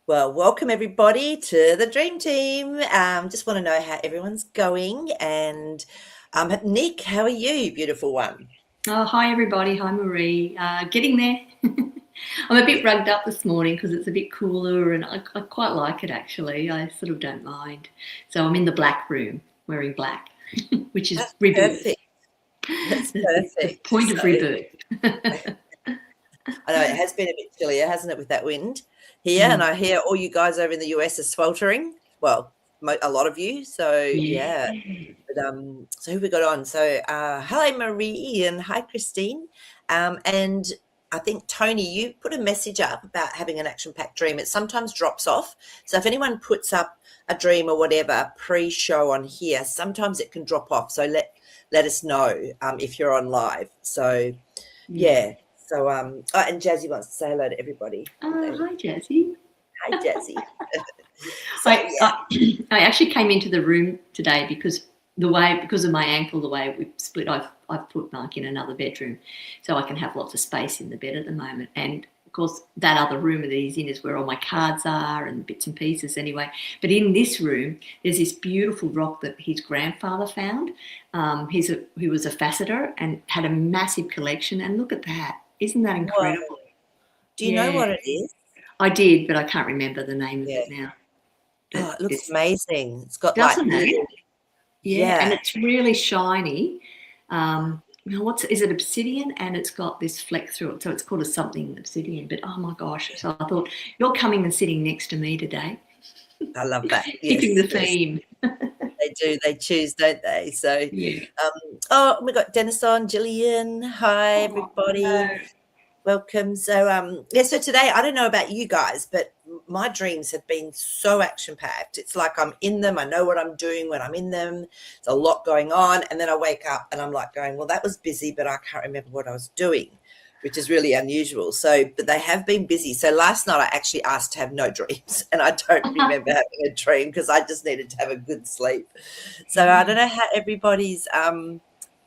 Well, welcome everybody to the Dream Team. Just want to know how everyone's going. And Nick, how are you, beautiful one? Oh, hi everybody. Hi Marie. Getting there. I'm a bit rugged up this morning because it's a bit cooler and I quite like it actually. I sort of don't mind. So I'm in the black room wearing black, which is That's rebirth, perfect. That's the perfect. point of rebirth. I know it has been a bit chillier, hasn't it, with that wind here? And Mm, I hear all you guys over in the US are sweltering. Well, a lot of you. So yeah. yeah. So who we got on? So hello Marie and hi Christine. And I think Tony, you put a message up about having an action-packed dream. It sometimes drops off. So if anyone puts up a dream or whatever pre-show on here, sometimes it can drop off. So let us know if you're on live. So Yeah. yeah. So oh, and Jazzy wants to say hello to everybody. Hi Jazzy. Hi Jazzy. So I, yeah. I I actually came into the room today because of my ankle, the way we split. I've put Mark in another bedroom, so I can have lots of space in the bed at the moment. And of course, that other room that he's in is where all my cards are and bits and pieces. Anyway, but in this room, there's this beautiful rock that his grandfather found. He was a faceter and had a massive collection. And look at that! Isn't that Whoa. incredible? Do you know Yeah, what it is? I did, but I can't remember the name of Yeah. it now. Oh, But it looks it's amazing. It's got like doesn't it? little, Yeah, and yeah. it's really shiny. Is it obsidian? And it's got this fleck through it, so it's called a something obsidian. But oh my gosh! So I thought you're coming and sitting next to me today, I love that. keeping Yes, the yes, theme. they do. They choose, don't they? So, Yeah. oh, we got Dennis on, Gillian. Hi, Oh, everybody. hello. Welcome. So, yeah, so today, I don't know about you guys, but my dreams have been so action packed. It's like I'm in them. I know what I'm doing when I'm in them. There's a lot going on. And then I wake up and I'm like going, well, that was busy, but I can't remember what I was doing, which is really unusual. So, but they have been busy. So last night I actually asked to have no dreams and I don't remember having a dream because I just needed to have a good sleep. So I don't know how everybody's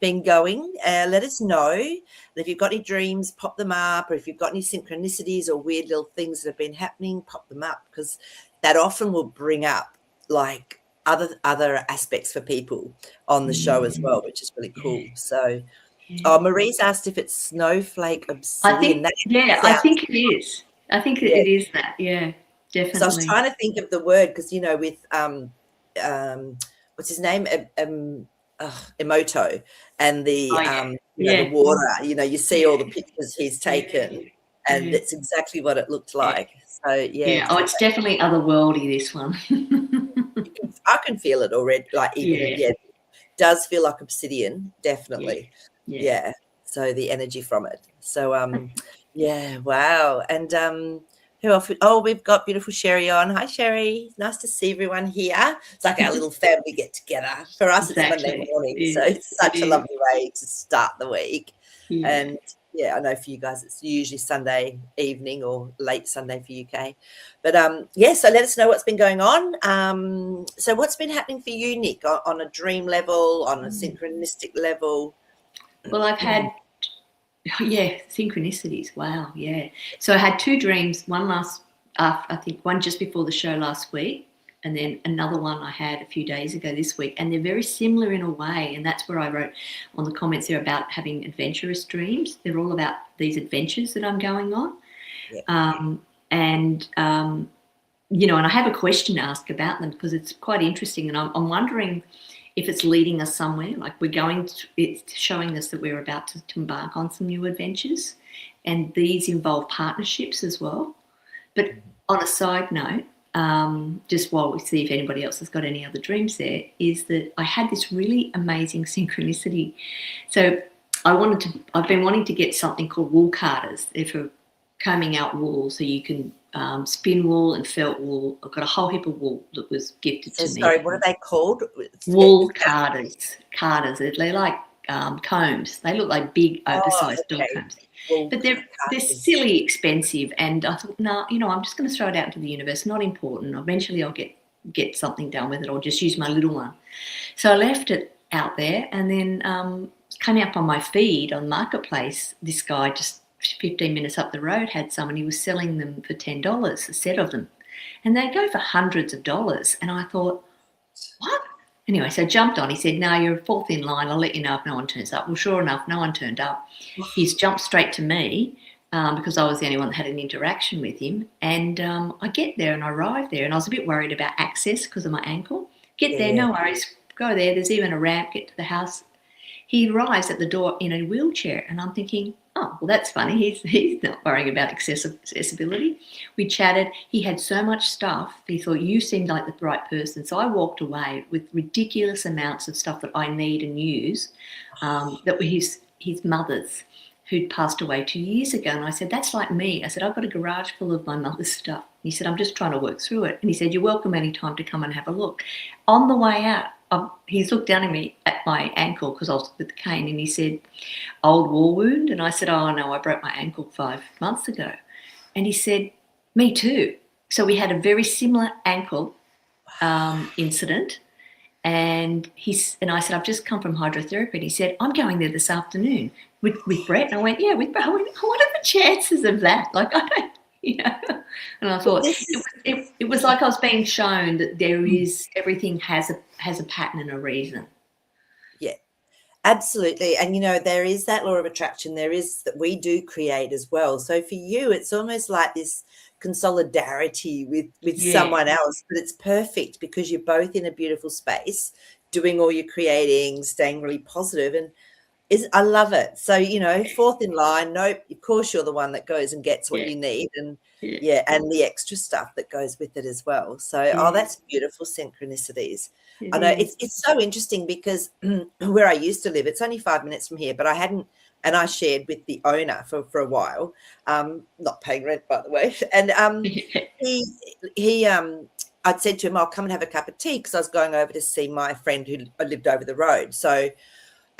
been going. Let us know. And if you've got any dreams, pop them up. Or if you've got any synchronicities or weird little things that have been happening, pop them up because that often will bring up like other aspects for people on the show as well, which is really Yeah, cool. So, yeah. oh, Marie's asked if it's snowflake obsidian. That I sounds, think it is. I think yeah. it is that. Yeah, Because I was definitely. trying to think of the word because with what's his name, Emoto, and Oh the yeah, the yeah, water. You see all the yeah, pictures he's yeah, taken, and yeah, it's exactly what it looked yeah. like. So yeah, Yeah. Oh, it's definitely otherworldly. This one. I can feel it already. Like even Yeah, yeah, it does feel like obsidian, yeah, definitely. yeah. Yeah. So the energy from it. So yeah, wow. And who else? Oh, we've got beautiful Sherry on. Hi Sherry. Nice to see everyone here. It's like our little family get together. For us it's Monday Exactly. morning, so It is. it's It such a is. lovely way to start the week. Yeah. And yeah, I know for you guys it's usually Sunday evening or late Sunday for UK. But yeah, so let us know what's been going on. So what's been happening for you, Nick, on a dream level, on a synchronistic level? Well, I've had, yeah, synchronicities. Wow. Yeah. So I had two dreams. I think one just before the show last week, and then another one I had a few days ago this week. And they're very similar in a way. And that's where I wrote on the comments there about having adventurous dreams. They're all about these adventures that I'm going on. Yeah. Um, and and I have a question to ask about them because it's quite interesting, and I'm wondering if it's leading us somewhere. Like it's showing us that we're about to embark on some new adventures, and these involve partnerships as well. But on a side note, just while we see if anybody else has got any other dreams, there is that I had this really amazing synchronicity. So I've been wanting to get something called wool carders. They're for combing out wool, so you can spin wool and felt wool. I've got a whole heap of wool that was gifted So to me. sorry, what are they called? Wool carders, they're like combs. They look like big, Oh, oversized dog okay. combs, Well, but they're silly expensive. And I thought, no, I'm just going to throw it out into the universe. Not important. Eventually, I'll get something done with it. I'll just use my little one. So I left it out there, and then came up on my feed on Marketplace. This guy just 15 minutes up the road had some, and he was selling them for $10 a set of them. and they go for hundreds of dollars. And I thought, what? Anyway, so I jumped on. He said, no, you're fourth in line. I'll let you know if no one turns up. Well, sure enough, no one turned up. He's jumped straight to me because I was the only one that had an interaction with him. And I get there and I arrive there, and I was a bit worried about access because of my ankle. Get there, no worries. Go there. There's even a ramp. Get to the house. He arrives at the door in a wheelchair, and I'm thinking, oh, well, that's funny. He's not worrying about accessibility. We chatted. He had so much stuff. He thought, you seemed like the right person. So I walked away with ridiculous amounts of stuff that I need and use that were his mother's, who'd passed away 2 years ago. And I said, that's like me. I said, I've got a garage full of my mother's stuff. He said, I'm just trying to work through it. And he said, you're welcome anytime to come and have a look. On the way out, he's looked down at me at my ankle because I was with the cane, and he said, old war wound? And I said, oh, no, I broke my ankle 5 months ago. And he said, me too. So we had a very similar ankle incident. And I said, I've just come from hydrotherapy. And he said, I'm going there this afternoon with Brett. And I went, yeah, with Brett. I went, what are the chances of that? Like, I don't, And I thought it was like I was being shown that there is, everything has a pattern and a reason. Yeah, absolutely. And, there is that law of attraction. There is that we do create as well. So for you, it's almost like this consolidarity with someone else, but it's perfect because you're both in a beautiful space doing all your creating, staying really positive, and I love it. So fourth in line, nope, of course you're the one that goes and gets what you need, and and the extra stuff that goes with it as well. So that's beautiful synchronicities. I know it's so interesting because where I used to live, it's only 5 minutes from here, but I hadn't. And I shared with the owner for a while, not paying rent, by the way. And I'd said to him, I'll come and have a cup of tea because I was going over to see my friend who lived over the road. So,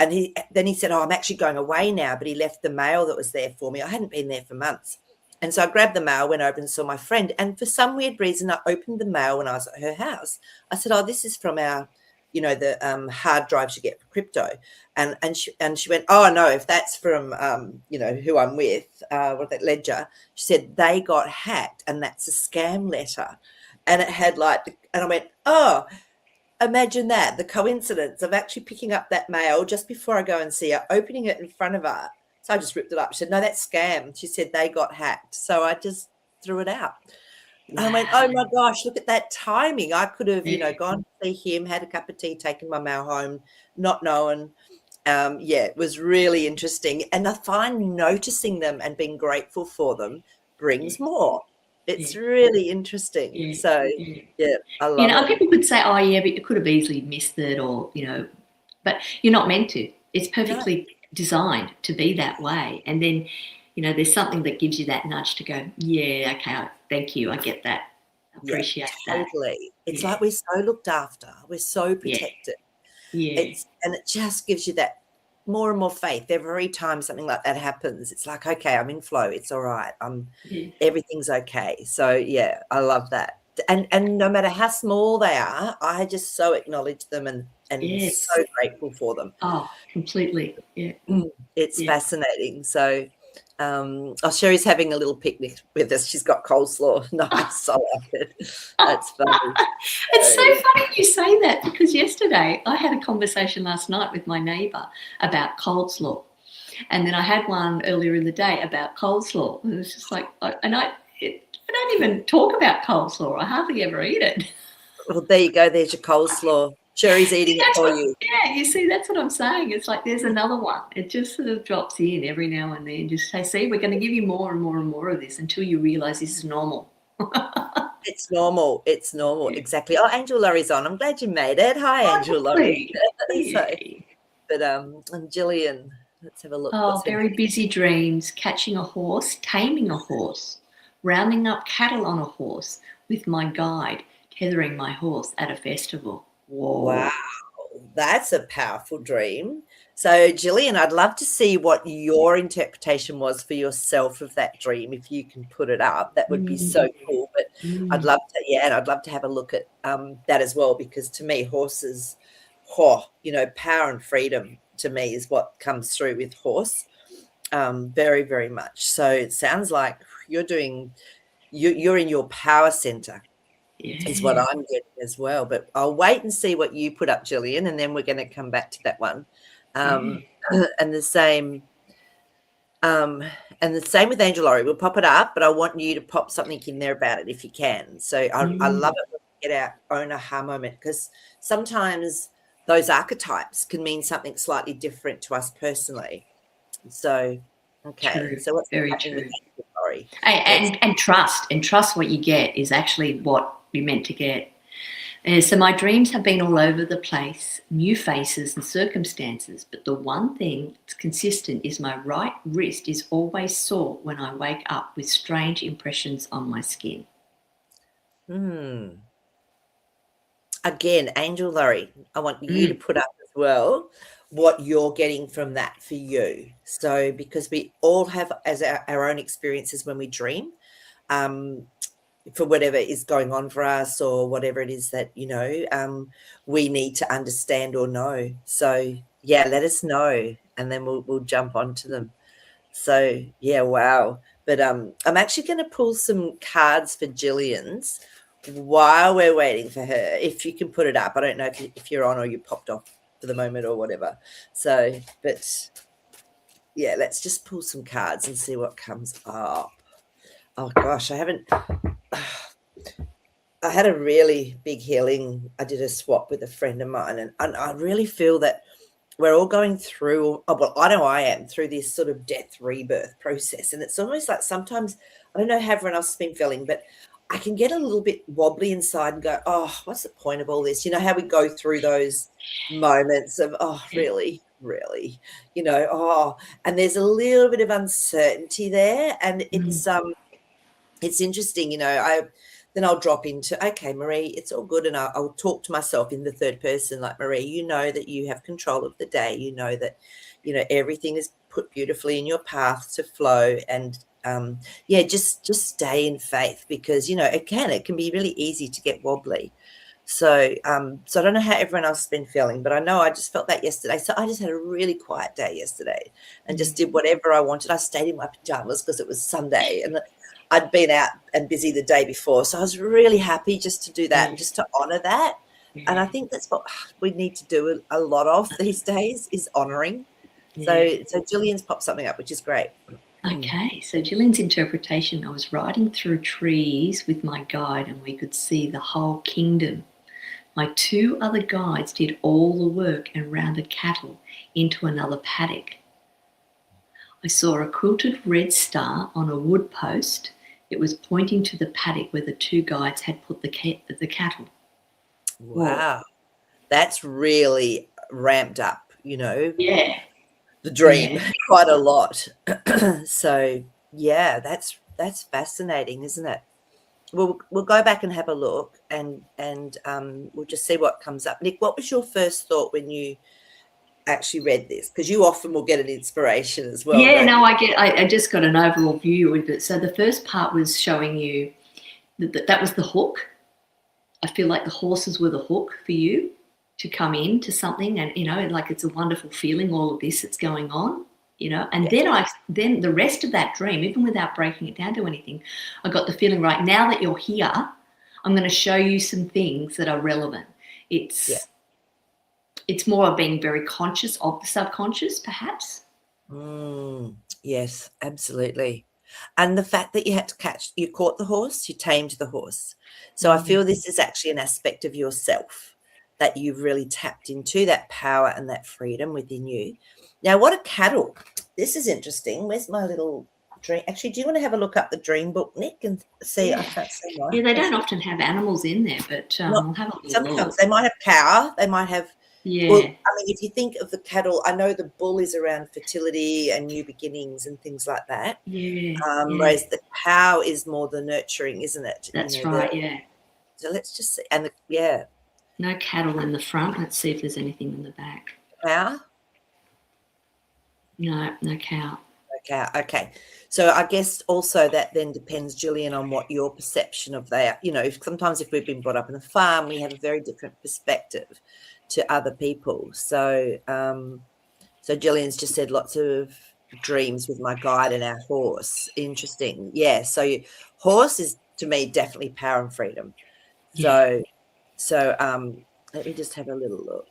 and he said, oh, I'm actually going away now, but he left the mail that was there for me. I hadn't been there for months. And so I grabbed the mail, went over and saw my friend. And for some weird reason, I opened the mail when I was at her house. I said, oh, this is from our the hard drives you get for crypto. And she went, oh, no, if that's from, who I'm with, that Ledger, she said they got hacked and that's a scam letter. And it had and I went, oh, imagine that, the coincidence of actually picking up that mail just before I go and see her, opening it in front of her. So I just ripped it up. She said, no, that's scam. She said they got hacked. So I just threw it out. Wow. And I went, oh my gosh, look at that timing. I could have, gone to see him, had a cup of tea, taken my mail home, not knowing. It was really interesting. And I find noticing them and being grateful for them brings more. It's really interesting. So, I love it. People could say, oh, yeah, but you could have easily missed it or, but you're not meant to. It's perfectly designed to be that way. And then, there's something that gives you that nudge to go, yeah, okay, thank you. I get that. I appreciate that. Totally. It's like we're so looked after. We're so protected. Yeah. And it just gives you that more and more faith. Every time something like that happens, it's like, okay, I'm in flow. It's all right. Everything's okay. So, I love that. And no matter how small they are, I just so acknowledge them and so grateful for them. Oh, completely. Yeah. It's fascinating. So, Sherry's having a little picnic with us. She's got coleslaw. Nice. I like it. That's funny. It's so funny you say that because yesterday I had a conversation last night with my neighbour about coleslaw. And then I had one earlier in the day about coleslaw. And it was just like, I don't even talk about coleslaw. I hardly ever eat it. Well, there you go. There's your coleslaw. Sherry's eating it for you. Yeah, you see, that's what I'm saying. It's like there's another one. It just sort of drops in every now and then. Just say, see, we're going to give you more and more and more of this until you realise this is normal. It's normal. It's normal. Yeah. Exactly. Oh, Angel Laurie's on. I'm glad you made it. Hi, Angel Laurie. And Gillian, let's have a look. Oh, very busy dreams, catching a horse, taming a horse, rounding up cattle on a horse with my guide, tethering my horse at a festival. Whoa. Wow, that's a powerful dream. So, Gillian, I'd love to see what your interpretation was for yourself of that dream. If you can put it up, that would be so cool. But I'd love to, and I'd love to have a look at that as well, because to me, horses, power and freedom to me is what comes through with horse, very, very much. So it sounds like you're in your power center. is what I'm getting as well. But I'll wait and see what you put up, Gillian, and then we're going to come back to that one. And the same with Angel Laurie. We'll pop it up, but I want you to pop something in there about it if you can. So I love it when we get our own aha moment, because sometimes those archetypes can mean something slightly different to us personally. So, okay. True. So what's very happening true. with Angel Laurie? And trust what you get is actually what you're meant to get. So my dreams have been all over the place, new faces and circumstances, but the one thing that's consistent is my right wrist is always sore when I wake up with strange impressions on my skin. Again, Angel Laurie, I want you to put up as well what you're getting from that for you. So because we all have as our own experiences when we dream, for whatever is going on for us or whatever it is that, we need to understand or know. So yeah, let us know and then we'll jump onto them. So yeah, wow. But I'm actually going to pull some cards for Gillian's while we're waiting for her. If you can put it up, I don't know if you're on or you popped off for the moment or whatever. So, but yeah, let's just pull some cards and see what comes up. Oh gosh, I had a really big healing. I did a swap with a friend of mine, and I really feel that we're all going through, well, I know I am, through this sort of death rebirth process. And it's almost like sometimes, I don't know how everyone else has been feeling, but I can get a little bit wobbly inside and go, oh, what's the point of all this? You know how we go through those moments of, oh, really, really, and there's a little bit of uncertainty there. And it's interesting, then I'll drop into, okay, Marie, it's all good. And I'll talk to myself in the third person, like, Marie, you know that you have control of the day. You know that, everything is put beautifully in your path to flow. And just stay in faith, because, it can be really easy to get wobbly. So I don't know how everyone else has been feeling, but I know I just felt that yesterday. So I just had a really quiet day yesterday and just did whatever I wanted. I stayed in my pajamas because it was Sunday and I'd been out and busy the day before. So I was really happy just to do that and just to honor that. And I think that's what we need to do a lot of these days, is honoring. So Gillian's popped something up, which is great. Okay, so Gillian's interpretation, I was riding through trees with my guide and we could see the whole kingdom. My two other guides did all the work and rounded cattle into another paddock. I saw a quilted red star on a wood post. It was pointing to the paddock where the two guides had put the cattle. Wow. That's really ramped up, Yeah. the dream quite a lot. So yeah, that's fascinating, isn't it? We'll go back and have a look and we'll just see what comes up. Nick, what was your first thought when you actually read this? Because you often will get an inspiration as well. Yeah, no, I just got an overall view of it. So the first part was showing you that was the hook. I feel like the horses were the hook for you to come into something, and like it's a wonderful feeling, all of this that's going on, and then the rest of that dream, even without breaking it down to anything, I got the feeling, right now that you're here, I'm going to show you some things that are relevant. It's more of being very conscious of the subconscious, perhaps. Yes, absolutely. And the fact that you caught the horse, you tamed the horse. So I feel this is actually an aspect of yourself that you've really tapped into, that power and that freedom within you. Now, what are cattle? This is interesting. Where's my little dream? Actually, do you want to have a look up the dream book, Nick, and see? I can't see mine. Yeah, they don't often have animals in there, but we'll have a little sometimes look. they might have cow. They might have. Yeah. Well, I mean, if you think of the cattle, I know the bull is around fertility and new beginnings and things like that. Whereas the cow is more the nurturing, isn't it? That's right. Yeah. So let's just see. And no cattle in the front. Let's see if there's anything in the back. Cow? No cow. No cow. Okay. So I guess also that then depends, Gillian, on what your perception of that. Sometimes if we've been brought up on a farm, we have a very different perspective to other people. So Gillian's just said lots of dreams with my guide and our horse. Interesting. Yeah. So horse is, to me, definitely power and freedom. Yeah. So let me just have a little look.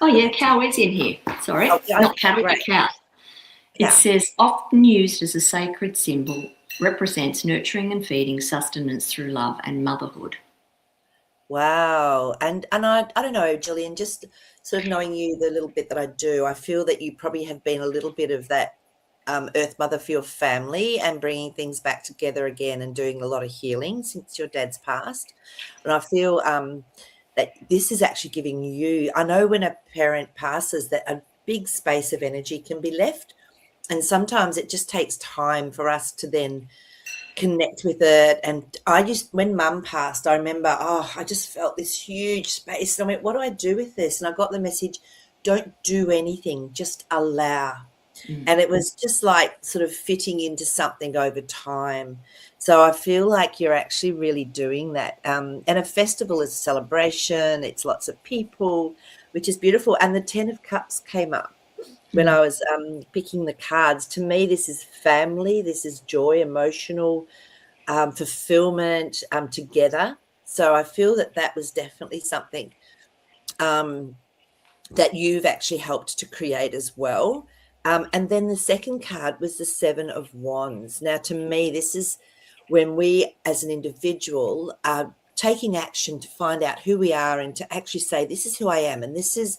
Oh, yeah, cow is in here. Sorry, Oh, yeah, not cattle, but great. cow. It Yeah. says, often used as a sacred symbol, represents nurturing and feeding, sustenance through love and motherhood. Wow. And I don't know, Gillian, just sort of knowing you the little bit that I do, I feel that you probably have been a little bit of that Earth Mother for your family and bringing things back together again and doing a lot of healing since your dad's passed. And I feel that this is actually giving you, I know when a parent passes that a big space of energy can be left. And sometimes it just takes time for us to then connect with it. And when mum passed, I remember, I just felt this huge space. And I went, what do I do with this? And I got the message, don't do anything, just allow. And it was just like sort of fitting into something over time. So I feel like you're actually really doing that. And a festival is a celebration. It's lots of people, which is beautiful. And the 10 of Cups came up when I was picking the cards. To me, this is family. This is joy, emotional fulfillment together. So I feel that that was definitely something that you've actually helped to create as well. And then the second card was the 7 of Wands. Now, to me, this is when we as an individual are taking action to find out who we are and to actually say, this is who I am and this is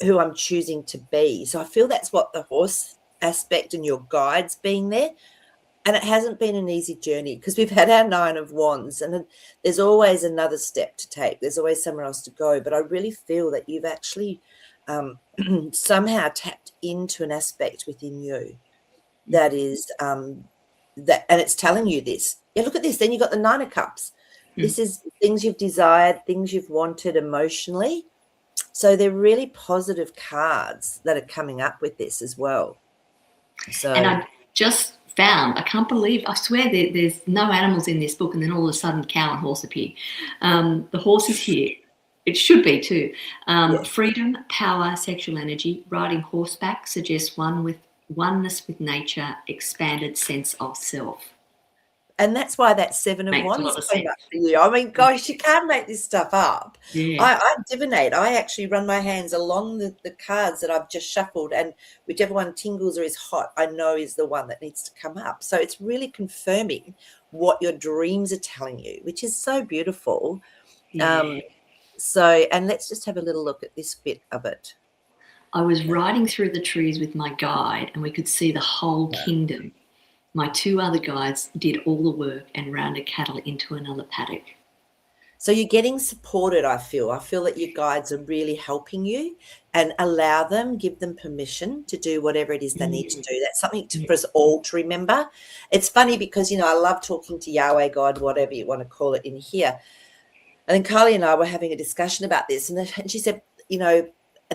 who I'm choosing to be. So I feel that's what the horse aspect and your guides being there. And it hasn't been an easy journey because we've had our 9 of Wands and there's always another step to take. There's always somewhere else to go. But I really feel that you've actually somehow tapped into an aspect within you that is that, and it's telling you this. Yeah, look at this. Then you've got the 9 of Cups. This is things you've desired, things you've wanted emotionally. So they're really positive cards that are coming up with this as well. So, And I just found, I can't believe, I swear there's no animals in this book, and then all of a sudden cow and horse appear. The horse is here. It should be too. yes. Freedom, power, sexual energy. Riding horseback suggests oneness with nature, expanded sense of self. And that's why that 7 of Makes a Wands lot of came sense. up for you. I mean, gosh, you can't make this stuff up. Yeah. I divinate. I actually run my hands along the cards that I've just shuffled, and whichever one tingles or is hot, I know is the one that needs to come up. So it's really confirming what your dreams are telling you, which is so beautiful. Yeah. And let's just have a little look at this bit of it. I was riding through the trees with my guide, and we could see the whole kingdom. My 2 other guides did all the work and rounded cattle into another paddock. So you're getting supported, I feel. I feel that your guides are really helping you, and allow them, give them permission to do whatever it is they need to do. That's something for us all to remember. It's funny because, I love talking to Yahweh, God, whatever you want to call it in here. And then Carly and I were having a discussion about this, and she said,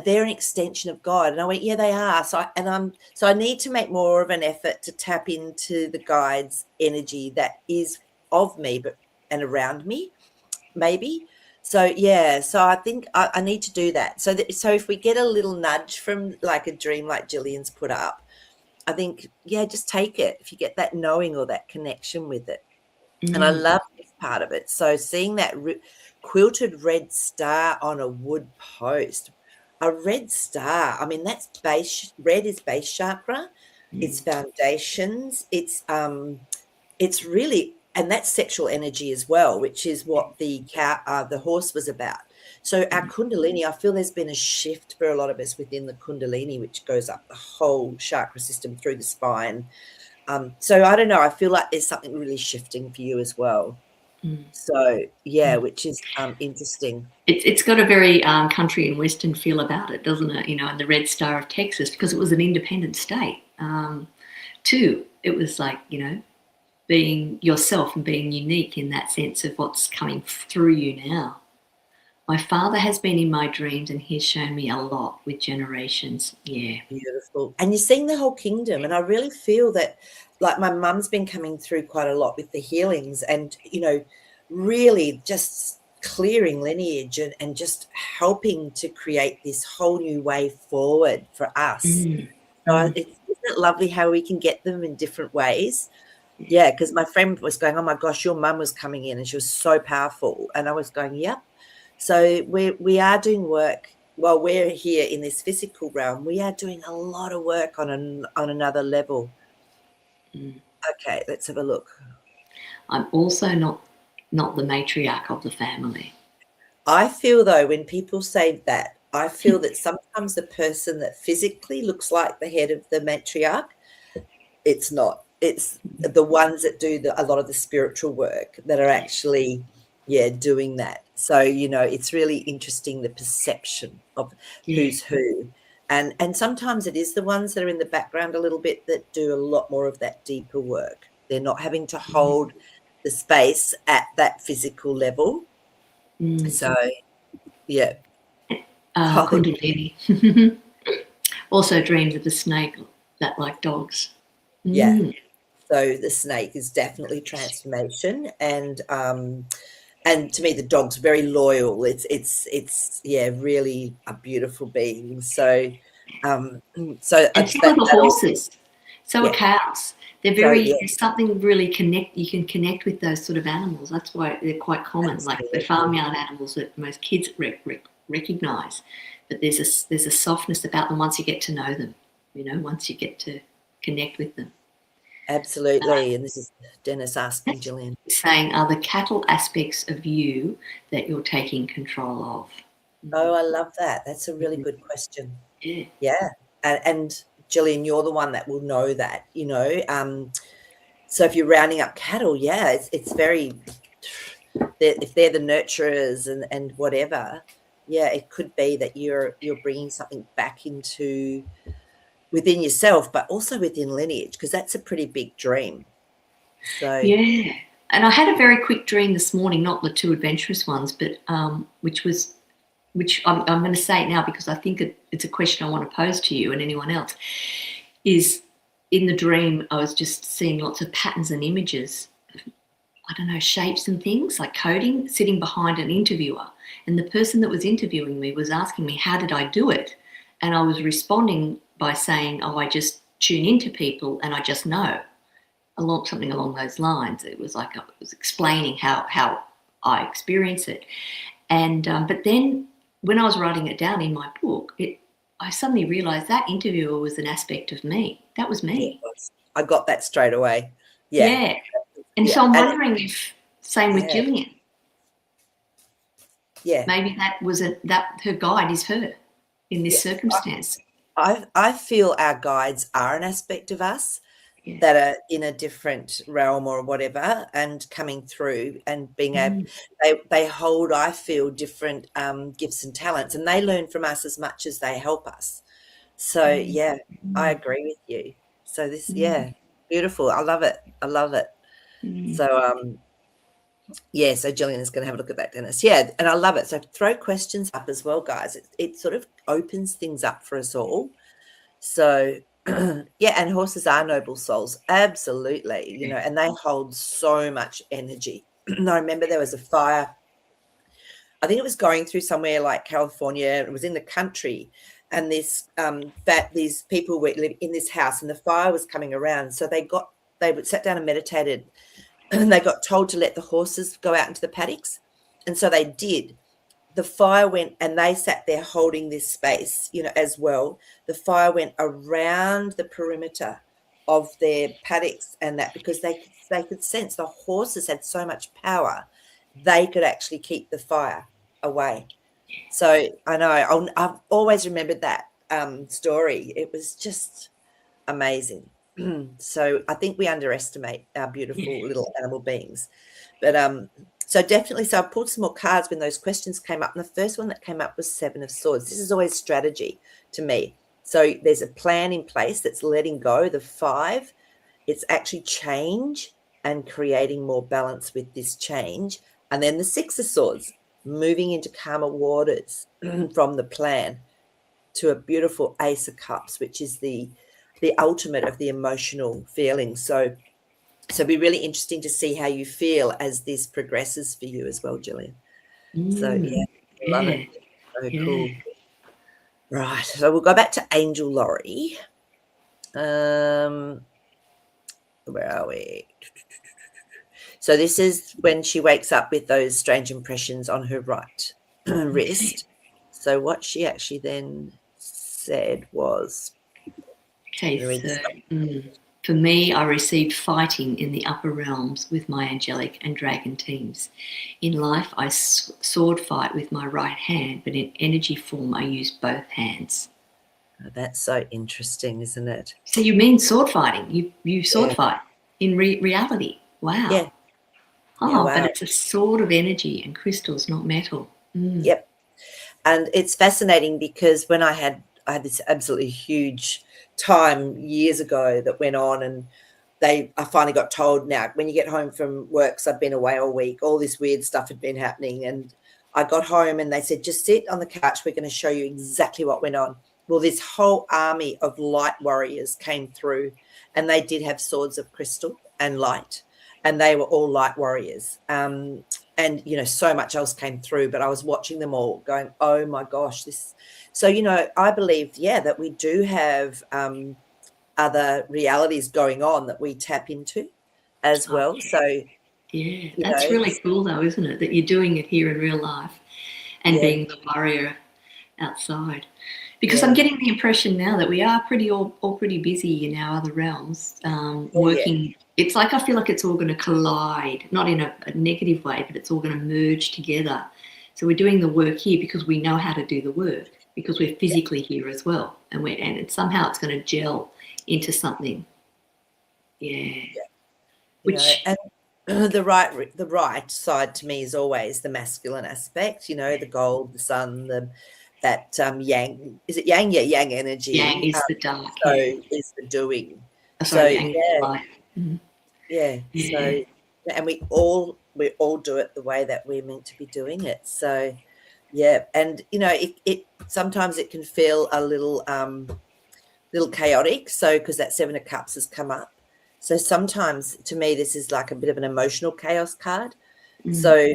they're an extension of God. And I went, yeah, they are. So I need to make more of an effort to tap into the guides' energy that is of me, and around me, maybe. So yeah, so I think I need to do that. So if we get a little nudge from like a dream like Gillian's put up, I think, yeah, just take it if you get that knowing or that connection with it. And I love this part of it. So seeing that quilted red star on a wood post. A red star, I mean, that's red is base chakra, it's foundations, it's really, and that's sexual energy as well, which is what the horse was about. So our Kundalini, I feel there's been a shift for a lot of us within the Kundalini, which goes up the whole chakra system through the spine. So I don't know, I feel like there's something really shifting for you as well. So yeah, which is interesting. It's got a very country and western feel about it, doesn't it? And the Red Star of Texas, because it was an independent state. Too, it was like, being yourself and being unique in that sense of what's coming through you now. My father has been in my dreams and he's shown me a lot with generations. Yeah. Beautiful. And you're seeing the whole kingdom. And I really feel that, like, my mum's been coming through quite a lot with the healings and, really just clearing lineage and just helping to create this whole new way forward for us. So isn't it lovely how we can get them in different ways? Yeah, because my friend was going, "Oh my gosh, your mum was coming in and she was so powerful." And I was going, "Yep." So we are doing work while we're here in this physical realm. We are doing a lot of work on another level. Mm. Okay, let's have a look. I'm also not the matriarch of the family. I feel though when people say that, I feel that sometimes the person that physically looks like the head of the matriarch, it's not. It's the ones that do a lot of the spiritual work that are actually, yeah, doing that. So, it's really interesting the perception of Yeah. who's who. And sometimes it is the ones that are in the background a little bit that do a lot more of that deeper work. They're not having to hold the space at that physical level. Mm. So, yeah. Oh, Kundalini also dreams of a snake that like dogs. yeah. Mm. So the snake is definitely transformation, and to me the dog's very loyal. It's yeah, really a beautiful being. So And that so are the that all, horses. So are yeah. cows. They're So very, yeah, there's something really you can connect with those sort of animals. That's why they're quite common. Like the absolutely. farmyard animals that most kids recognize. But there's a softness about them once you get to know them, once you get to connect with them. Absolutely. And this is Dennis asking Gillian. Saying, are the cattle aspects of you that you're taking control of? Oh, I love that. That's a really Mhm. good question. Yeah. Yeah. And Gillian, you're the one that will know that, so if you're rounding up cattle, yeah, it's very, if they're the nurturers and whatever, yeah, it could be that you're bringing something back into within yourself, but also within lineage, because that's a pretty big dream. So Yeah. And I had a very quick dream this morning, not the two adventurous ones, but which I'm going to say it now because I think it's a question I want to pose to you and anyone else, is in the dream I was just seeing lots of patterns and images, I don't know, shapes and things like coding, sitting behind an interviewer. And the person that was interviewing me was asking me, how did I do it? And I was responding by saying, oh, I just tune into people and I just know, something along those lines. It was like I was explaining how I experience it. And but then when I was writing it down in my book, I suddenly realised that interviewer was an aspect of me. That was yeah, me. I got that straight away. Yeah, Yeah. And yeah, so I'm and wondering if, same with yeah, Gillian, yeah, maybe that was that her guide is her in this yeah. circumstance. I feel our guides are an aspect of us Yeah. that are in a different realm or whatever, and coming through and being able, Mm. they hold, I feel, different gifts and talents, and they learn from us as much as they help us. So Mm. yeah, I Mm. agree with you. So this, Mm. yeah, beautiful. I love it. I love it. Mm. So yeah, so Gillian is going to have a look at that, Dennis. Yeah, and I love it. So throw questions up as well, guys. It sort of opens things up for us all. So yeah, and horses are noble souls, absolutely, and they hold so much energy. I remember there was a fire. I think it was going through somewhere like California. It was in the country, and these people were living in this house, and the fire was coming around. So they sat down and meditated, and they got told to let the horses go out into the paddocks, and so they did. The fire went, and they sat there holding this space, as well. The fire went around the perimeter of their paddocks, and that, because they could sense the horses had so much power, they could actually keep the fire away. So I know I've always remembered that story. It was just amazing. So I think we underestimate our beautiful little animal beings. But so definitely, so I pulled some more cards when those questions came up, and the first one that came up was Seven of Swords. This is always strategy to me. So there's a plan in place that's letting go. The 5, it's actually change and creating more balance with this change. And then the 6 of Swords, moving into calmer waters from the plan to a beautiful Ace of Cups, which is the ultimate of the emotional feelings. So it'd be really interesting to see how you feel as this progresses for you as well, Gillian. So yeah, Mm. I love it. Yeah. So Yeah. cool. Right. So we'll go back to Angel Laurie. Where are we? So this is when she wakes up with those strange impressions on her right wrist. So what she actually then said was, Okay, read this. for me, I received fighting in the upper realms with my angelic and dragon teams. In life, I sword fight with my right hand, but in energy form, I use both hands. Oh, that's so interesting, isn't it? So you mean sword fighting? You sword fight in reality? Wow. Yeah. Oh, Yeah, wow. but it's a sword of energy and crystals, not metal. Yep. And it's fascinating because when I had this absolutely huge time years ago that went on, and I finally got told, now when you get home from work, so I've been away all week, all this weird stuff had been happening, and I got home and they said, just sit on the couch, we're going to show you exactly what went on. Well, this whole army of light warriors came through, and they did have swords of crystal and light, and they were all light warriors. And so much else came through, but I was watching them all going, oh my gosh, this. So, I believe, that we do have other realities going on that we tap into as well. So, yeah, that's really cool though, isn't it? That you're doing it here in real life and being the warrior outside. Because I'm getting the impression now that we are all pretty busy in our other realms, working. Yeah. It's like I feel like it's all going to collide, not in a negative way, but it's all going to merge together. So we're doing the work here because we know how to do the work, because we're physically here as well, and somehow it's going to gel into something. Yeah. Which and the right side to me is always the masculine aspect. The gold, the sun, that yang. Is it yang? Yeah, yang energy. Yang is the dark. So is the doing. Sorry, yang is the light. Mm-hmm. Yeah. So, and we all do it the way that we're meant to be doing it. So, yeah, and it sometimes it can feel a little chaotic. So, because that 7 of Cups has come up, so sometimes to me this is like a bit of an emotional chaos card. So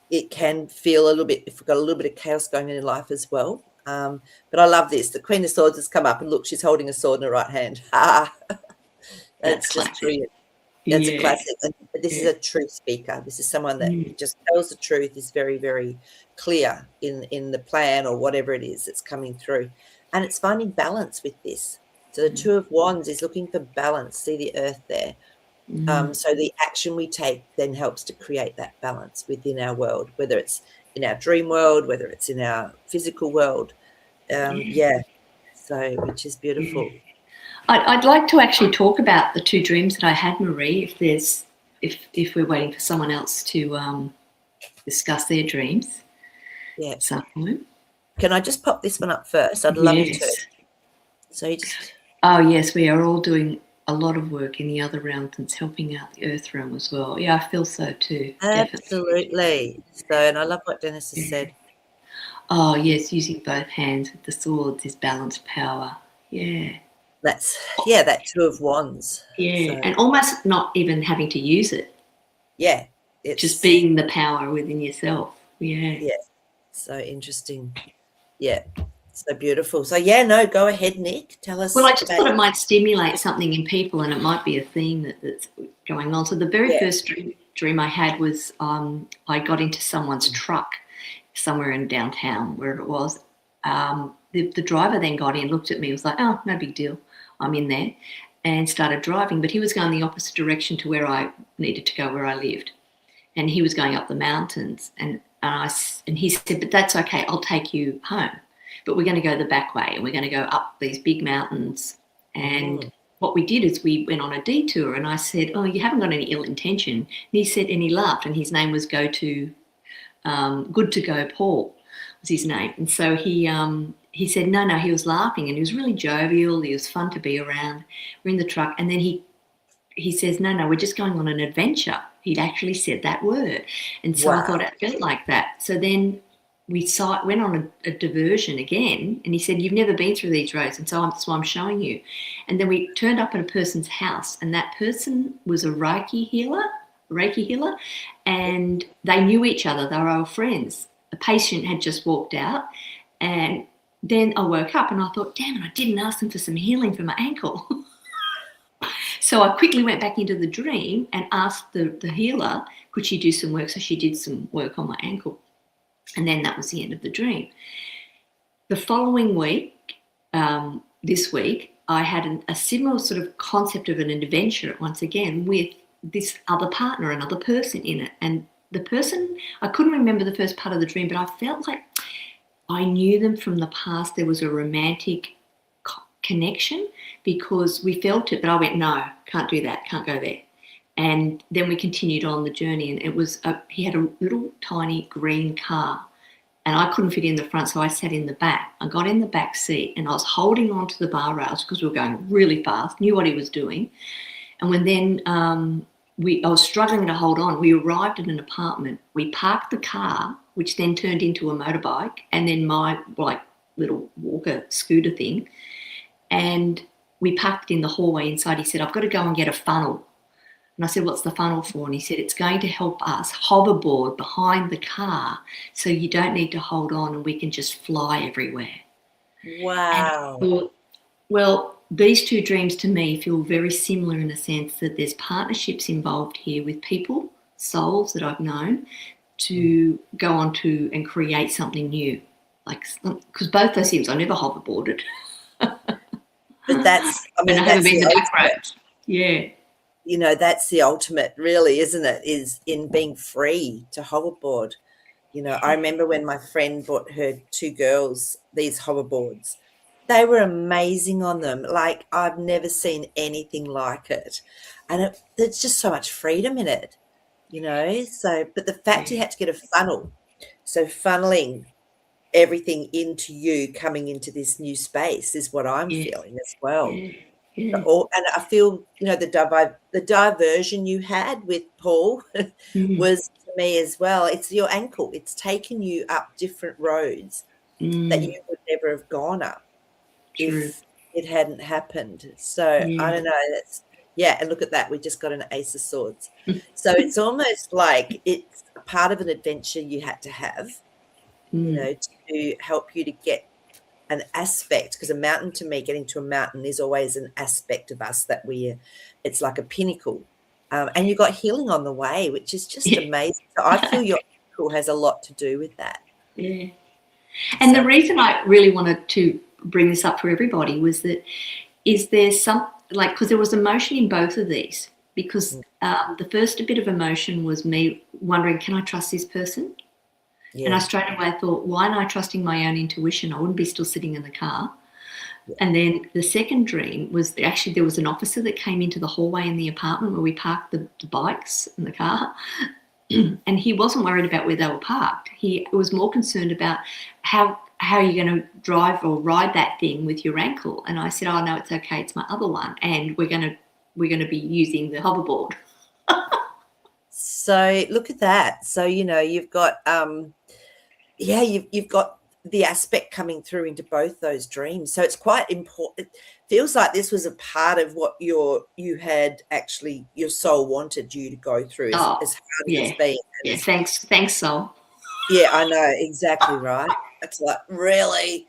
it can feel a little bit, if we've got a little bit of chaos going on in life as well. But I love this. The Queen of Swords has come up, and look, she's holding a sword in her right hand. That's just brilliant. That's a classic. And this is a truth speaker. This is someone that just tells the truth, is very, very clear in the plan or whatever it is that's coming through. And it's finding balance with this. So the 2 of Wands is looking for balance. See the earth there. So the action we take then helps to create that balance within our world, whether it's in our dream world, whether it's in our physical world. So which is beautiful. I'd like to actually talk about the 2 dreams that I had, Marie, if we're waiting for someone else to discuss their dreams. Yeah. Someone. Can I just pop this one up first? I'd love to. So you just. Oh yes, we are all doing a lot of work in the other realms, and it's helping out the earth realm as well. Yeah, I feel so too. Absolutely. So, and I love what Dennis has said. Oh yes, using both hands with the swords is balanced power. Yeah. That's that 2 of Wands. Yeah, so. And almost not even having to use it. Yeah. It's just being the power within yourself. Yeah. Yeah. So interesting. Yeah. So beautiful. So go ahead, Nick. Tell us. Well, I just thought it might stimulate something in people, and it might be a theme that's going on. So the very first dream I had was I got into someone's truck somewhere in downtown, where it was. The driver then got in, looked at me, was like, oh, no big deal. I'm in there, and started driving. But he was going the opposite direction to where I needed to go, where I lived. And he was going up the mountains. And he said, but that's okay, I'll take you home. But we're going to go the back way, and we're going to go up these big mountains. And what we did is we went on a detour, and I said, oh, you haven't got any ill intention. And he said, and he laughed, and his name was Good to Go Paul was his name. And so he said, no, he was laughing, and he was really jovial. He was fun to be around. We're in the truck, and then he says, no, we're just going on an adventure. He'd actually said that word. And so I thought it felt like that. So then we went on a diversion again, and he said, you've never been through these roads, and so I'm showing you. And then we turned up at a person's house, and that person was a Reiki healer, and they knew each other. They were old friends. The patient had just walked out, and then I woke up and I thought, damn it, I didn't ask them for some healing for my ankle. So I quickly went back into the dream and asked the healer, could she do some work? So she did some work on my ankle. And then that was the end of the dream. The following week, this week, I had a similar sort of concept of an adventure once again with this other partner, another person in it. And the person, I couldn't remember the first part of the dream, but I felt like I knew them from the past. There was a romantic connection because we felt it, but I went, no, can't do that, can't go there. And then we continued on the journey, and it was he had a little tiny green car, and I couldn't fit in the front, so I sat in the back. I got in the back seat, and I was holding on to the bar rails because we were going really fast, knew what he was doing. And when then I was struggling to hold on, we arrived at an apartment. We parked the car, which then turned into a motorbike, and then my little walker scooter thing. And we parked in the hallway inside. He said, I've got to go and get a funnel. And I said, what's the funnel for? And he said, it's going to help us hoverboard behind the car so you don't need to hold on and we can just fly everywhere. Wow. And I thought, well, these two dreams to me feel very similar in the sense that there's partnerships involved here with people, souls that I've known, to go on to and create something new. Because both those things, I never hoverboarded. But that's, I mean, and I haven't that's been the the back road. ultimate. Yeah. You know, that's the ultimate, really, isn't it? Is in being free to hoverboard. You know, I remember when my friend bought her two girls these hoverboards. They were amazing on them. Like, I've never seen anything like it. And there's just so much freedom in it, you know. So, but the fact you had to get a funnel, so funneling everything into you coming into this new space is what I'm feeling as well. Yeah. And I feel, you know, the diversion you had with Paul was to me as well. It's your ankle. It's taken you up different roads that you would never have gone up if it hadn't happened. So I don't know. And look at that. We just got an Ace of Swords. So it's almost like it's a part of an adventure you had to have, you know, to help you to get an aspect, because a mountain, to me, getting to a mountain is always an aspect of us that it's like a pinnacle. And you got healing on the way, which is just amazing. So I feel your ankle has a lot to do with that. Yeah. And the reason I really wanted to bring this up for everybody was that is there some, because there was emotion in both of these, because the first bit of emotion was me wondering, can I trust this person? Yeah. And I straight away thought, why am I trusting my own intuition? I wouldn't be still sitting in the car. Yeah. And then the second dream was actually there was an officer that came into the hallway in the apartment where we parked the bikes in the car. And he wasn't worried about where they were parked. He was more concerned about how are you going to drive or ride that thing with your ankle. And I said, oh, no, it's okay. It's my other one. And we're going to be using the hoverboard. So look at that. So, you know, you've got you've got the aspect coming through into both those dreams. So it's quite important. It feels like this was a part of what your soul wanted you to go through as hard as it's been. Yeah, thanks, soul. Yeah, I know, exactly right. It's like, really?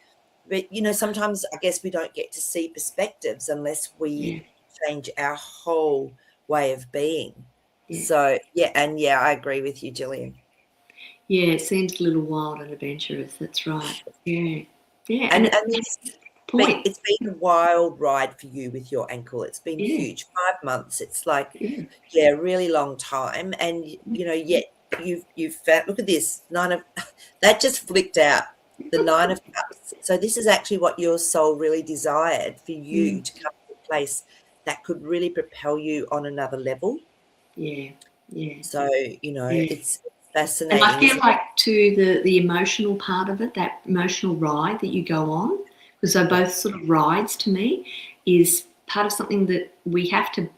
But, you know, sometimes I guess we don't get to see perspectives unless we change our whole way of being. Yeah. So, I agree with you, Gillian. Yeah, it seems a little wild and adventurous. That's right. Yeah. Yeah. And it's been a wild ride for you with your ankle. It's been huge. 5 months. It's like, a really long time. And, you know, yet you've found, look at this, that just flicked out, the 9 of Cups. So this is actually what your soul really desired for you to come to a place that could really propel you on another level. Yeah. So, you know, it's fascinating. And I feel like too the emotional part of it, that emotional ride that you go on, because they're both sort of rides to me, is part of something that we have to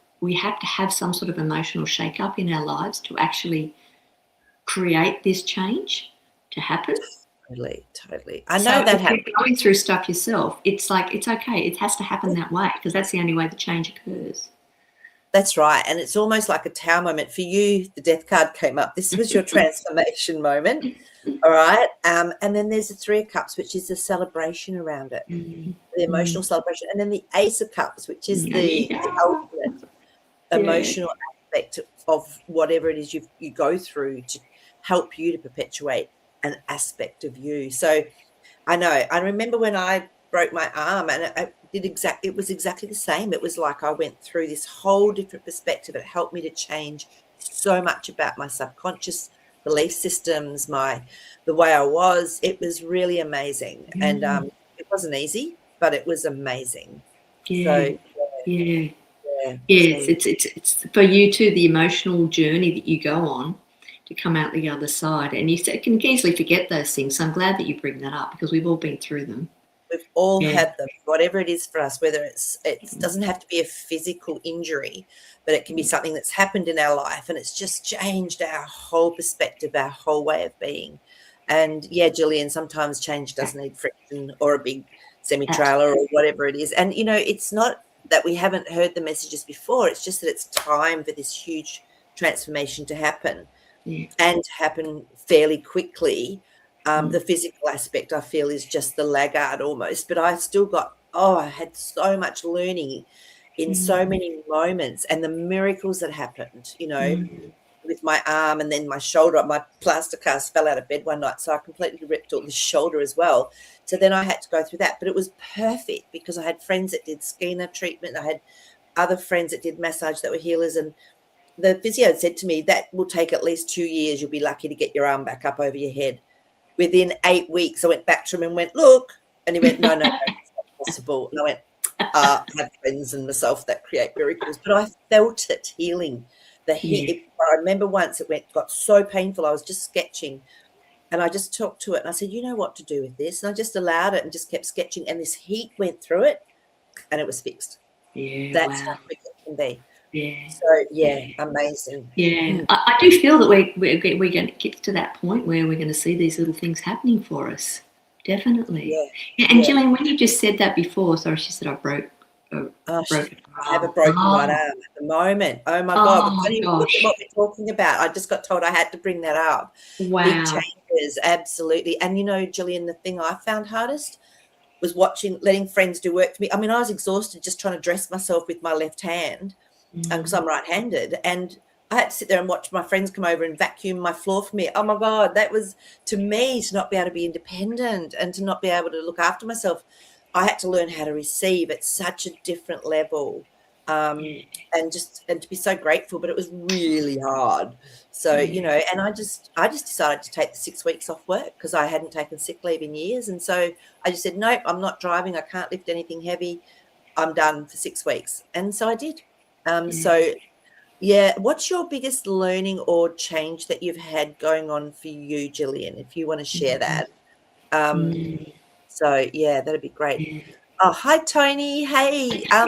have some sort of emotional shake-up in our lives to actually create this change to happen. Totally. I know that if you're going through stuff yourself, it's like, it's okay. It has to happen that way because that's the only way the change occurs. That's right. And it's almost like a tower moment. For you, the Death card came up. This was your transformation moment. All right. And then there's the 3 of Cups, which is the celebration around it, the emotional celebration. And then the Ace of Cups, which is the ultimate. emotional aspect of whatever it is you go through to help you to perpetuate an aspect of you. So I remember when I broke my arm, and it was exactly the same. It was like I went through this whole different perspective. It helped me to change so much about my subconscious belief systems, the way I was. It was really amazing. And it wasn't easy, but it was amazing. Yeah. So Yeah. yeah. Yes, So, it's for you too, the emotional journey that you go on to come out the other side. And you can easily forget those things. So I'm glad that you bring that up because we've all been through them. we've all Yeah. had them, whatever it is for us, whether it doesn't have to be a physical injury, but it can be something that's happened in our life and it's just changed our whole perspective, our whole way of being. And yeah, Gillian, sometimes change does need friction or a big semi-trailer or whatever it is. And, it's not that we haven't heard the messages before. It's just that it's time for this huge transformation to happen and happen fairly quickly. The physical aspect, I feel, is just the laggard almost, but I still I had so much learning in so many moments, and the miracles that happened, with my arm and then my shoulder. My plaster cast fell out of bed one night, so I completely ripped all the shoulder as well. So then I had to go through that, but it was perfect because I had friends that did Skeena treatment. I had other friends that did massage that were healers, and the physio said to me, that will take at least 2 years. You'll be lucky to get your arm back up over your head. Within 8 weeks, I went back to him and went, look, and he went, no, it's not possible. And I went, I have friends and myself that create miracles, but I felt it healing. I remember once it got so painful. I was just sketching, and I just talked to it, and I said, you know what to do with this? And I just allowed it and just kept sketching, and this heat went through it, and it was fixed. Yeah, That's wow. how quick it can be. Yeah. So amazing. Yeah, I do feel that we're going to get to that point where we're going to see these little things happening for us. Definitely. Yeah. And Gillian, when you just said that before, sorry, she said I broke. I have a broken right arm at the moment. Oh my God! But funny, look at what we're talking about. I just got told I had to bring that up. Wow. Big changes, absolutely. And Gillian, the thing I found hardest was letting friends do work for me. I mean, I was exhausted just trying to dress myself with my left hand because I'm right-handed, and I had to sit there and watch my friends come over and vacuum my floor for me. Oh my God, that was, to me, to not be able to be independent and to not be able to look after myself. I had to learn how to receive at such a different level, and to be so grateful, but it was really hard. So, and I just decided to take the 6 weeks off work because I hadn't taken sick leave in years. And so I just said, nope, I'm not driving. I can't lift anything heavy. I'm done for 6 weeks. And so I did. So yeah, what's your biggest learning or change that you've had going on for you, Gillian, if you want to share that? So yeah, that'd be great. Oh, hi Tony. Hey, I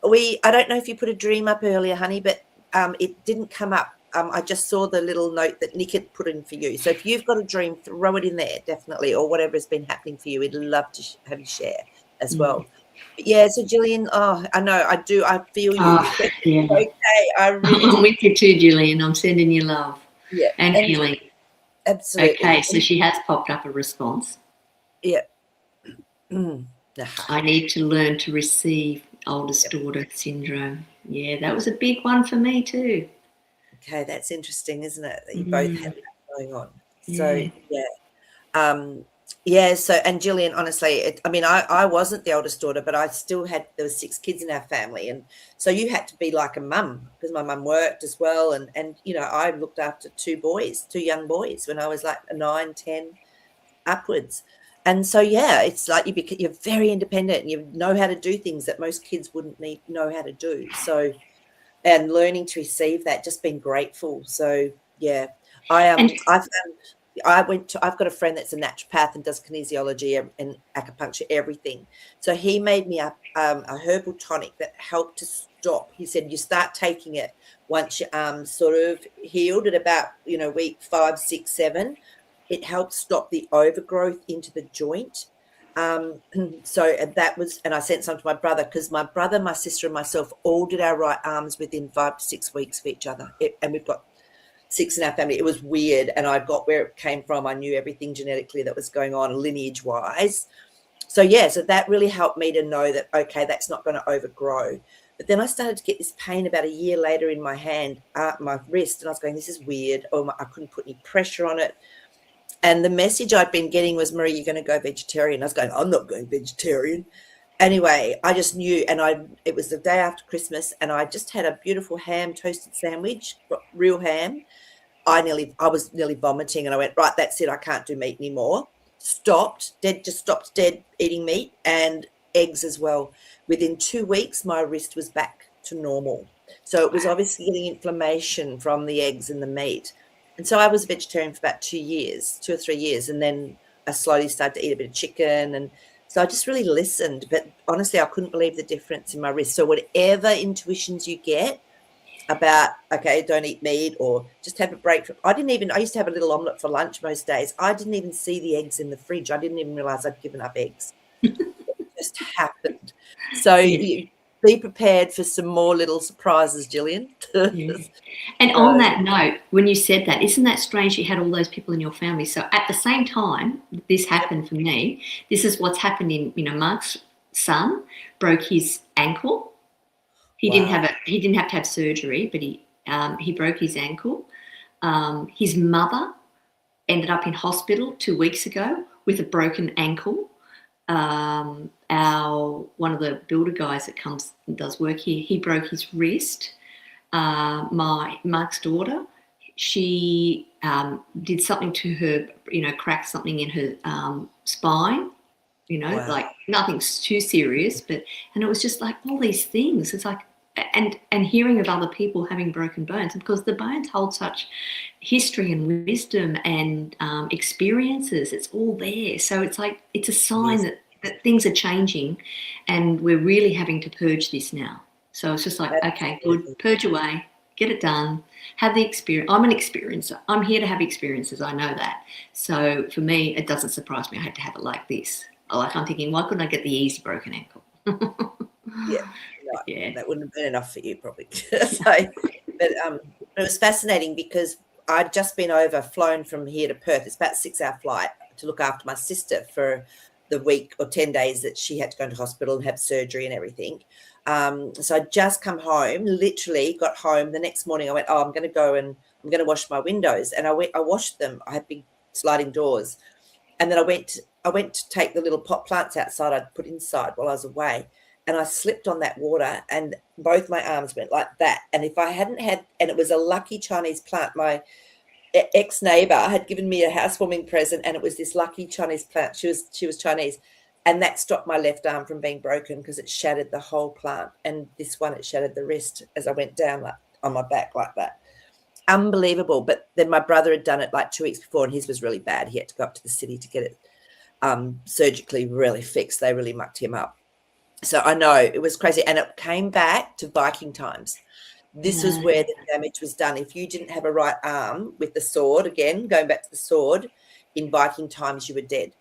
don't know if you put a dream up earlier, honey, but it didn't come up. I just saw the little note that Nick had put in for you. So if you've got a dream, throw it in there, definitely, or whatever has been happening for you. We'd love to have you share as well. But yeah, so Gillian, I know, I do. I feel you. Yeah. Okay, I really I'm with you too, Gillian. I'm sending you love and healing. Absolutely. Okay, so she has popped up a response. Yeah. I need to learn to receive oldest daughter syndrome. Yeah, that was a big one for me too. Okay, that's interesting, isn't it? That you both had that going on. So so, and Gillian, honestly, I wasn't the oldest daughter, but I still there was 6 kids in our family. And so you had to be like a mum because my mum worked as well. And I looked after 2 young boys when I was like 9, 10 upwards. And so, yeah, it's like you're very independent and you know how to do things that most kids wouldn't know how to do. So, and learning to receive that, just being grateful. So, yeah, I've got a friend that's a naturopath and does kinesiology and acupuncture, everything. So he made me a herbal tonic that helped to stop. He said, you start taking it once your sort of healed at about, week 5, 6, 7. It helps stop the overgrowth into the joint. So that was, and I sent some to my brother because my brother, my sister, and myself all did our right arms within 5 to 6 weeks of each other. And we've got 6 in our family. It was weird, and I got where it came from. I knew everything genetically that was going on lineage-wise. So, yeah, so that really helped me to know that, okay, that's not going to overgrow. But then I started to get this pain about a year later in my hand, my wrist, and I was going, this is weird. I couldn't put any pressure on it. And the message I'd been getting was, Marie, you're going to go vegetarian. I was going, I'm not going vegetarian. Anyway, I just knew, and it was the day after Christmas, and I just had a beautiful ham toasted sandwich, real ham. I was nearly vomiting, and I went, right, that's it. I can't do meat anymore. Stopped dead eating meat and eggs as well. Within 2 weeks, my wrist was back to normal. So it was obviously getting inflammation from the eggs and the meat. And so I was a vegetarian for about 2 or 3 years. And then I slowly started to eat a bit of chicken. And so I just really listened. But honestly, I couldn't believe the difference in my wrist. So whatever intuitions you get about, okay, don't eat meat or just have a break from, I used to have a little omelette for lunch most days. I didn't even see the eggs in the fridge. I didn't even realize I'd given up eggs. It just happened. So you be prepared for some more little surprises, Gillian. Yes. And on that note, when you said that, isn't that strange you had all those people in your family? So at the same time this happened for me, this is what's happened in, Mark's son broke his ankle. He didn't have to have surgery, but he broke his ankle. His mother ended up in hospital 2 weeks ago with a broken ankle. One of the builder guys that comes and does work here, he broke his wrist. Mark's daughter, she did something to her, cracked something in her spine. Like nothing's too serious, and it was just like all these things. It's like, and hearing of other people having broken bones, because the bones hold such history and wisdom and experiences. It's all there. So it's like, it's a sign that things are changing, and we're really having to purge this now. So it's just like, okay, good, purge away, get it done, have the experience. I'm an experiencer. I'm here to have experiences. I know that. So for me, it doesn't surprise me I had to have it like this. Like, I'm thinking, why couldn't I get the easy broken ankle? That wouldn't have been enough for you probably. But it was fascinating because I'd just been flown from here to Perth. It's about a 6-hour flight to look after my sister for the week or 10 days that she had to go into hospital and have surgery and everything. So I'd just come home, literally got home. The next morning I went, I'm going to go and I'm going to wash my windows. And I washed them. I had big sliding doors. And then I went to take the little pot plants outside I'd put inside while I was away. And I slipped on that water and both my arms went like that. And if I hadn't had, and it was a lucky Chinese plant, my ex-neighbor had given me a housewarming present, and it was this lucky Chinese plant. She was Chinese, and that stopped my left arm from being broken because it shattered the whole plant. And this one, it shattered the wrist as I went down on my back like that. Unbelievable. But then my brother had done it like 2 weeks before, and his was really bad. He had to go up to the city to get it surgically really fixed. They really mucked him up. So I know it was crazy. And it came back to Viking times. This was where the damage was done. If you didn't have a right arm with the sword, again, going back to the sword, in Viking times, you were dead.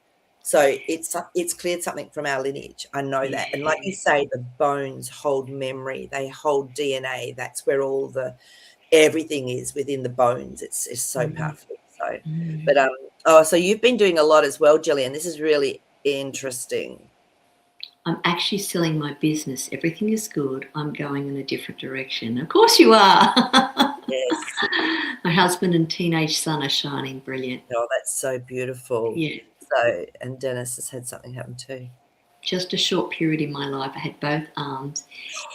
So it's cleared something from our lineage. I know that. And like you say, the bones hold memory. They hold DNA. That's where everything is within the bones. It's so powerful. So, but so you've been doing a lot as well, Gillian. This is really interesting. I'm actually selling my business. Everything is good. I'm going in a different direction. Of course you are. Yes. My husband and teenage son are shining brilliant. Oh, that's so beautiful. Yeah. So, and Dennis has had something happen too. Just a short period in my life, I had both arms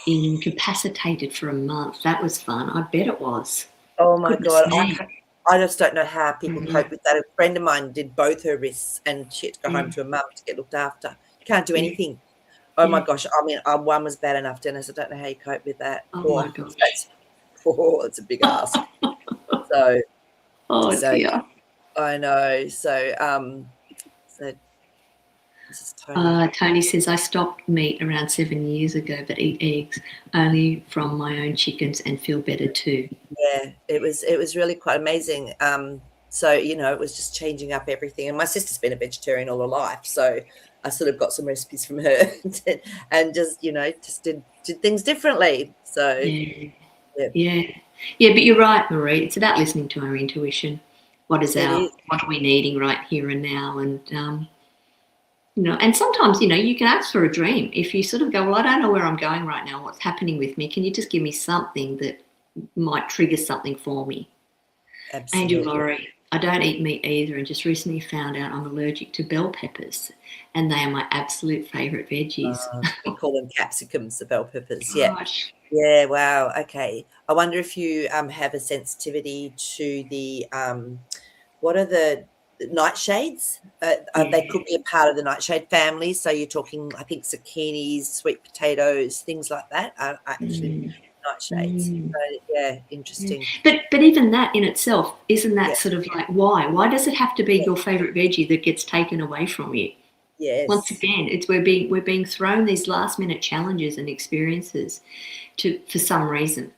incapacitated for a month. That was fun. I bet it was. Oh my God. I just don't know how people cope with that. A friend of mine did both her wrists and she had to go home to her mum to get looked after. You can't do anything. Oh my gosh. I mean, one was bad enough, Dennis. I don't know how you cope with that. Oh my gosh. It's a big ask. So, dear. I know. So, this is Tony. Tony says, I stopped meat around 7 years ago, but eat eggs only from my own chickens and feel better too. Yeah, it was really quite amazing. So, it was just changing up everything. And my sister's been a vegetarian all her life. So I sort of got some recipes from her and just did things differently. So, yeah. But you're right, Marie. It's about listening to our intuition. What are we needing right here and now? And, And sometimes, you can ask for a dream. If you sort of go, well, I don't know where I'm going right now, what's happening with me, can you just give me something that might trigger something for me? Angel Absolutely. Laurie, I don't eat meat either, and just recently found out I'm allergic to bell peppers, and they are my absolute favourite veggies. We call them capsicums, the bell peppers. Yeah. Gosh. Yeah. Wow. Okay. I wonder if you have a sensitivity to the what are the nightshades? They could be a part of the nightshade family. So you're talking, I think, zucchinis, sweet potatoes, things like that are actually Mm. nightshades. Mm. So, yeah, interesting. But even that in itself, isn't Yeah. that sort of like why? Why does it have to be Yeah. your favourite veggie that gets taken away from you? Once Yes. again, it's we're being thrown these last minute challenges and experiences for some reason.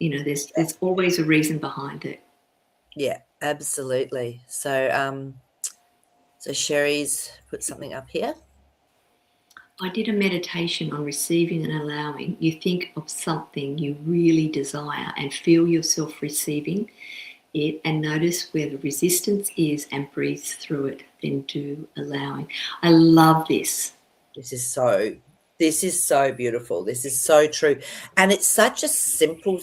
There's always a reason behind it. Yeah, absolutely. So Sherry's put something up here. I did a meditation on receiving and allowing. You think of something you really desire and feel yourself receiving it, and notice where the resistance is and breathe through it. Then do allowing. I love this. This is so beautiful. This is so true. And it's such a simple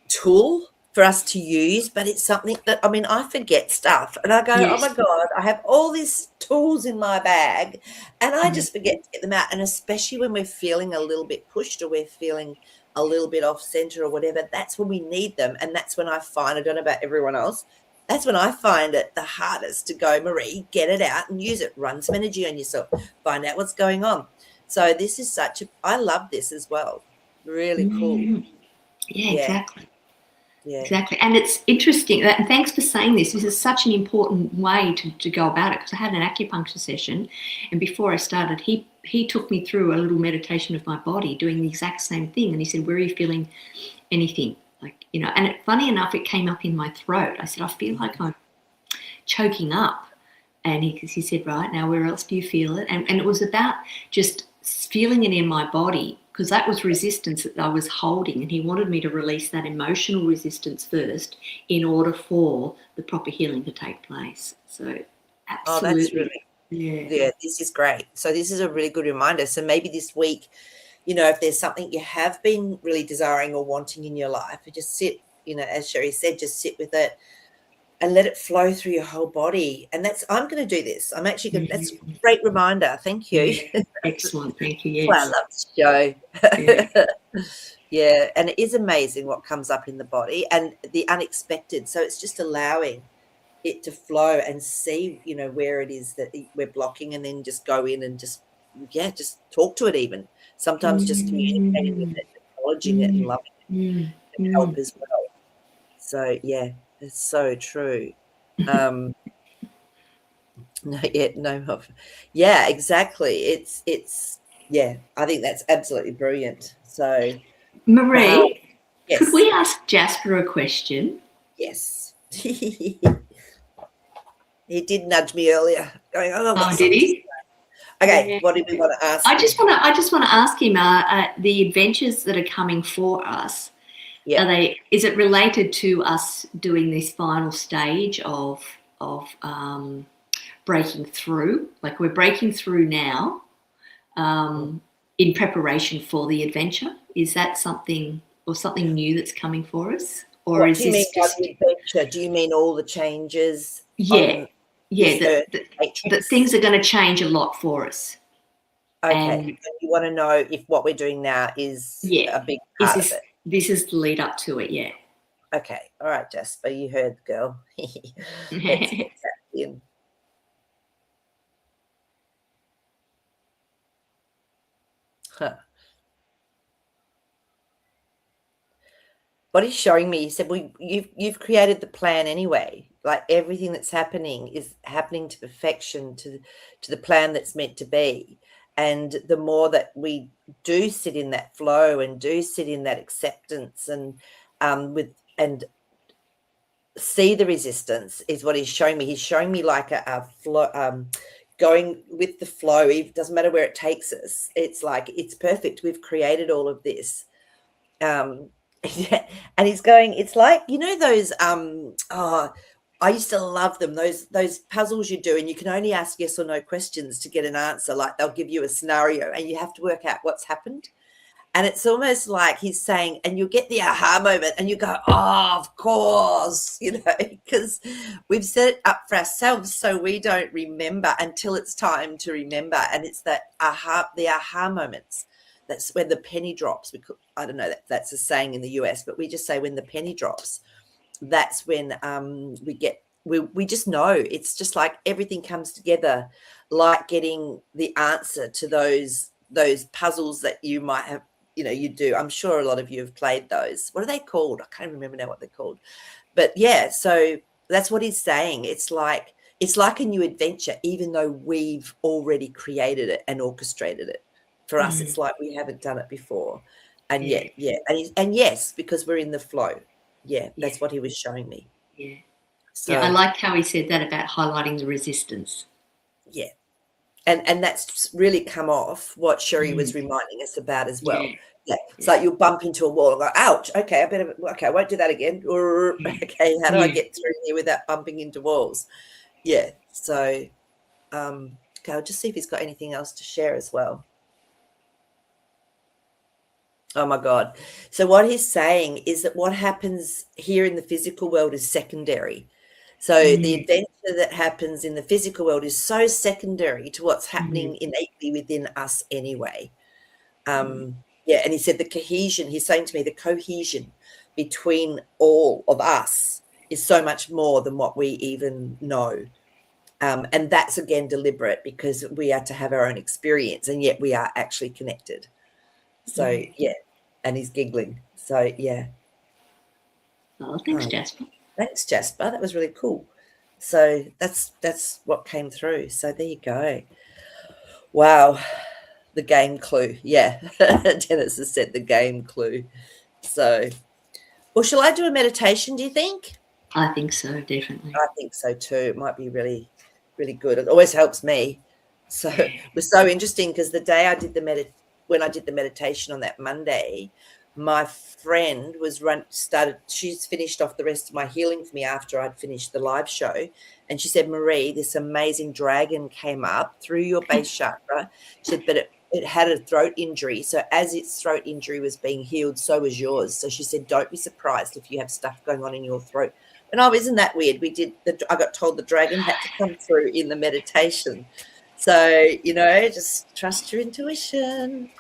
tool for us to use, but it's something that, I mean, I forget stuff and I go, oh Yes. my God, I have all these tools in my bag and I just forget to get them out. And especially when we're feeling a little bit pushed or we're feeling a little bit off center or whatever, that's when we need them. And that's when I find, I don't know about everyone else, that's when I find it the hardest to go, Marie, get it out and use it. Run some energy on yourself. Find out what's going on. So this is I love this as well. Really cool. Yeah, exactly. Yeah. Exactly. And it's interesting. And thanks for saying this. This is such an important way to go about it, because I had an acupuncture session, and before I started, he took me through a little meditation of my body doing the exact same thing. And he said, where are you feeling anything? And funny enough, it came up in my throat. I said, I feel like I'm choking up. And he said, right, now where else do you feel it? And it was about just feeling it in my body, because that was resistance that I was holding, and he wanted me to release that emotional resistance first in order for the proper healing to take place. So absolutely. Oh, that's really, yeah, this is great. So this is a really good reminder. So maybe this week, if there's something you have been really desiring or wanting in your life, just sit, as Sherry said, just sit with it and let it flow through your whole body. And I'm going to do this. I'm actually going to, that's a great reminder. Thank you. Yeah. Excellent. Thank you. Yes. Well, I love the show. Yeah. And it is amazing what comes up in the body and the unexpected. So it's just allowing it to flow and see, where it is that we're blocking, and then just go in and just talk to it even. Sometimes just communicating with it, acknowledging it and loving it can help as well. So, yeah. It's so true. No, yeah, exactly. It's yeah, I think that's absolutely brilliant. So, Marie, yes. Could we ask Jasper a question? Yes. He did nudge me earlier. Going, oh, did he? Okay, what did we want to ask? I just want to ask him. The adventures that are coming for us. Yeah. Is it related to us doing this final stage of breaking through? Like we're breaking through now in preparation for the adventure. Is that something new that's coming for us? Or what is do you this mean by the adventure? Do you mean all the changes? Yeah. That things are going to change a lot for us. Okay. And you want to know if what we're doing now is a big part of it. This is the lead up to it, yeah. Okay. All right, Jasper, you heard, girl. Let's get that in. Huh. What he's showing me, he said, well, you've created the plan anyway. Like everything that's happening is happening to perfection, to the plan that's meant to be. And the more that we do sit in that flow and do sit in that acceptance and see the resistance is what he's showing me. He's showing me like a flow, going with the flow. It doesn't matter where it takes us. It's like, it's perfect. We've created all of this. And he's going, it's like, those, I used to love them. Those puzzles you do, and you can only ask yes or no questions to get an answer. Like they'll give you a scenario, and you have to work out what's happened. And it's almost like he's saying, and you get the aha moment, and you go, "Oh, of course," because we've set it up for ourselves, so we don't remember until it's time to remember. And it's the aha moments. That's when the penny drops. I don't know that's a saying in the US, but we just say when the penny drops. That's when we just know. It's just like everything comes together, like getting the answer to those puzzles that you might have, you do. I'm sure a lot of you have played those. What are they called? I can't remember now what they're called. But yeah, so that's what he's saying. It's like a new adventure, even though we've already created it and orchestrated it. For us, it's like we haven't done it before. And yet, and yes, because we're in the flow. Yeah, that's what he was showing me. Yeah. So, I like how he said that about highlighting the resistance. Yeah. And that's really come off what Sherry was reminding us about as well. Yeah. It's like you'll bump into a wall and go, ouch, okay, I won't do that again. Or, okay, how do I get through here without bumping into walls? Yeah. So, okay, I'll just see if he's got anything else to share as well. Oh my God. So what he's saying is that what happens here in the physical world is secondary. So the adventure that happens in the physical world is so secondary to what's happening innately within us anyway. Yeah, and he said the cohesion, he's saying to me, the cohesion between all of us is so much more than what we even know. And that's, again, deliberate because we are to have our own experience, and yet we are actually connected. So, yeah, and he's giggling. So, yeah. Oh, thanks, Jasper. Thanks, Jasper. That was really cool. So that's what came through. So there you go. Wow. The game clue. Yeah. Dennis has said the game clue. So, well, shall I do a meditation, do you think? I think so, definitely. I think so too. It might be really, really good. It always helps me. So it was so interesting because the day I did when I did the meditation on that Monday, my friend she's finished off the rest of my healing for me after I'd finished the live show. And she said, Marie, this amazing dragon came up through your base chakra. She said, but it had a throat injury. So as its throat injury was being healed, so was yours. So she said, don't be surprised if you have stuff going on in your throat. And isn't that weird? I got told the dragon had to come through in the meditation. So, just trust your intuition.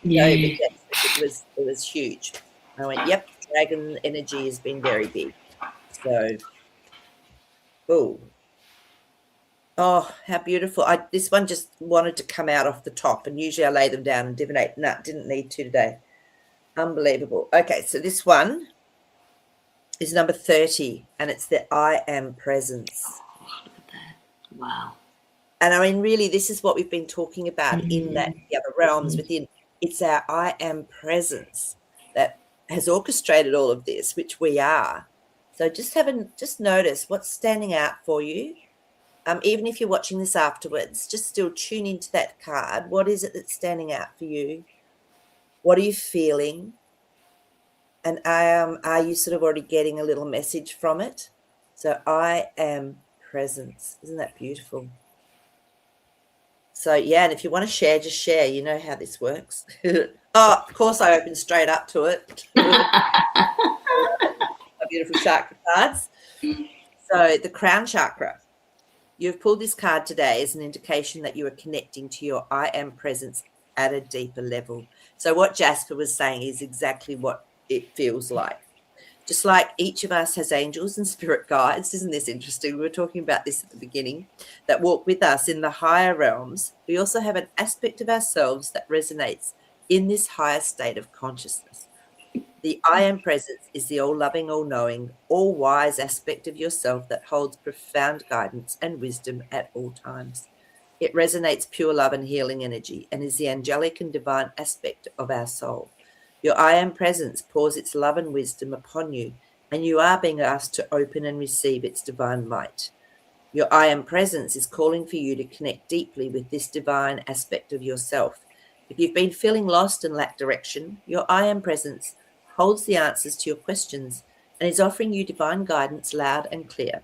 Yeah. No, but yes, it was huge. I went, yep, dragon energy has been very big. So, oh, how beautiful. This one just wanted to come out off the top, and usually I lay them down and divinate. No, didn't need to today. Unbelievable. Okay, so this one is number 30, and it's the I am presence. Oh, look at that. Wow. And I mean, really, this is what we've been talking about in the other realms within. It's our I am presence that has orchestrated all of this, which we are. So just notice what's standing out for you. Even if you're watching this afterwards, just still tune into that card. What is it that's standing out for you? What are you feeling? And are you sort of already getting a little message from it? So I am presence. Isn't that beautiful? So, yeah, and if you want to share, just share. You know how this works. Oh, of course, I opened straight up to it. My beautiful chakra cards. So, the crown chakra. You've pulled this card today as an indication that you are connecting to your I am presence at a deeper level. So, what Jasper was saying is exactly what it feels like. Just like each of us has angels and spirit guides, isn't this interesting? We were talking about this at the beginning, that walk with us in the higher realms. We also have an aspect of ourselves that resonates in this higher state of consciousness. The I am presence is the all-loving, all-knowing, all-wise aspect of yourself that holds profound guidance and wisdom at all times. It resonates pure love and healing energy and is the angelic and divine aspect of our soul. Your I am presence pours its love and wisdom upon you, and you are being asked to open and receive its divine light. Your I am presence is calling for you to connect deeply with this divine aspect of yourself. If you've been feeling lost and lack direction, your I am presence holds the answers to your questions and is offering you divine guidance loud and clear.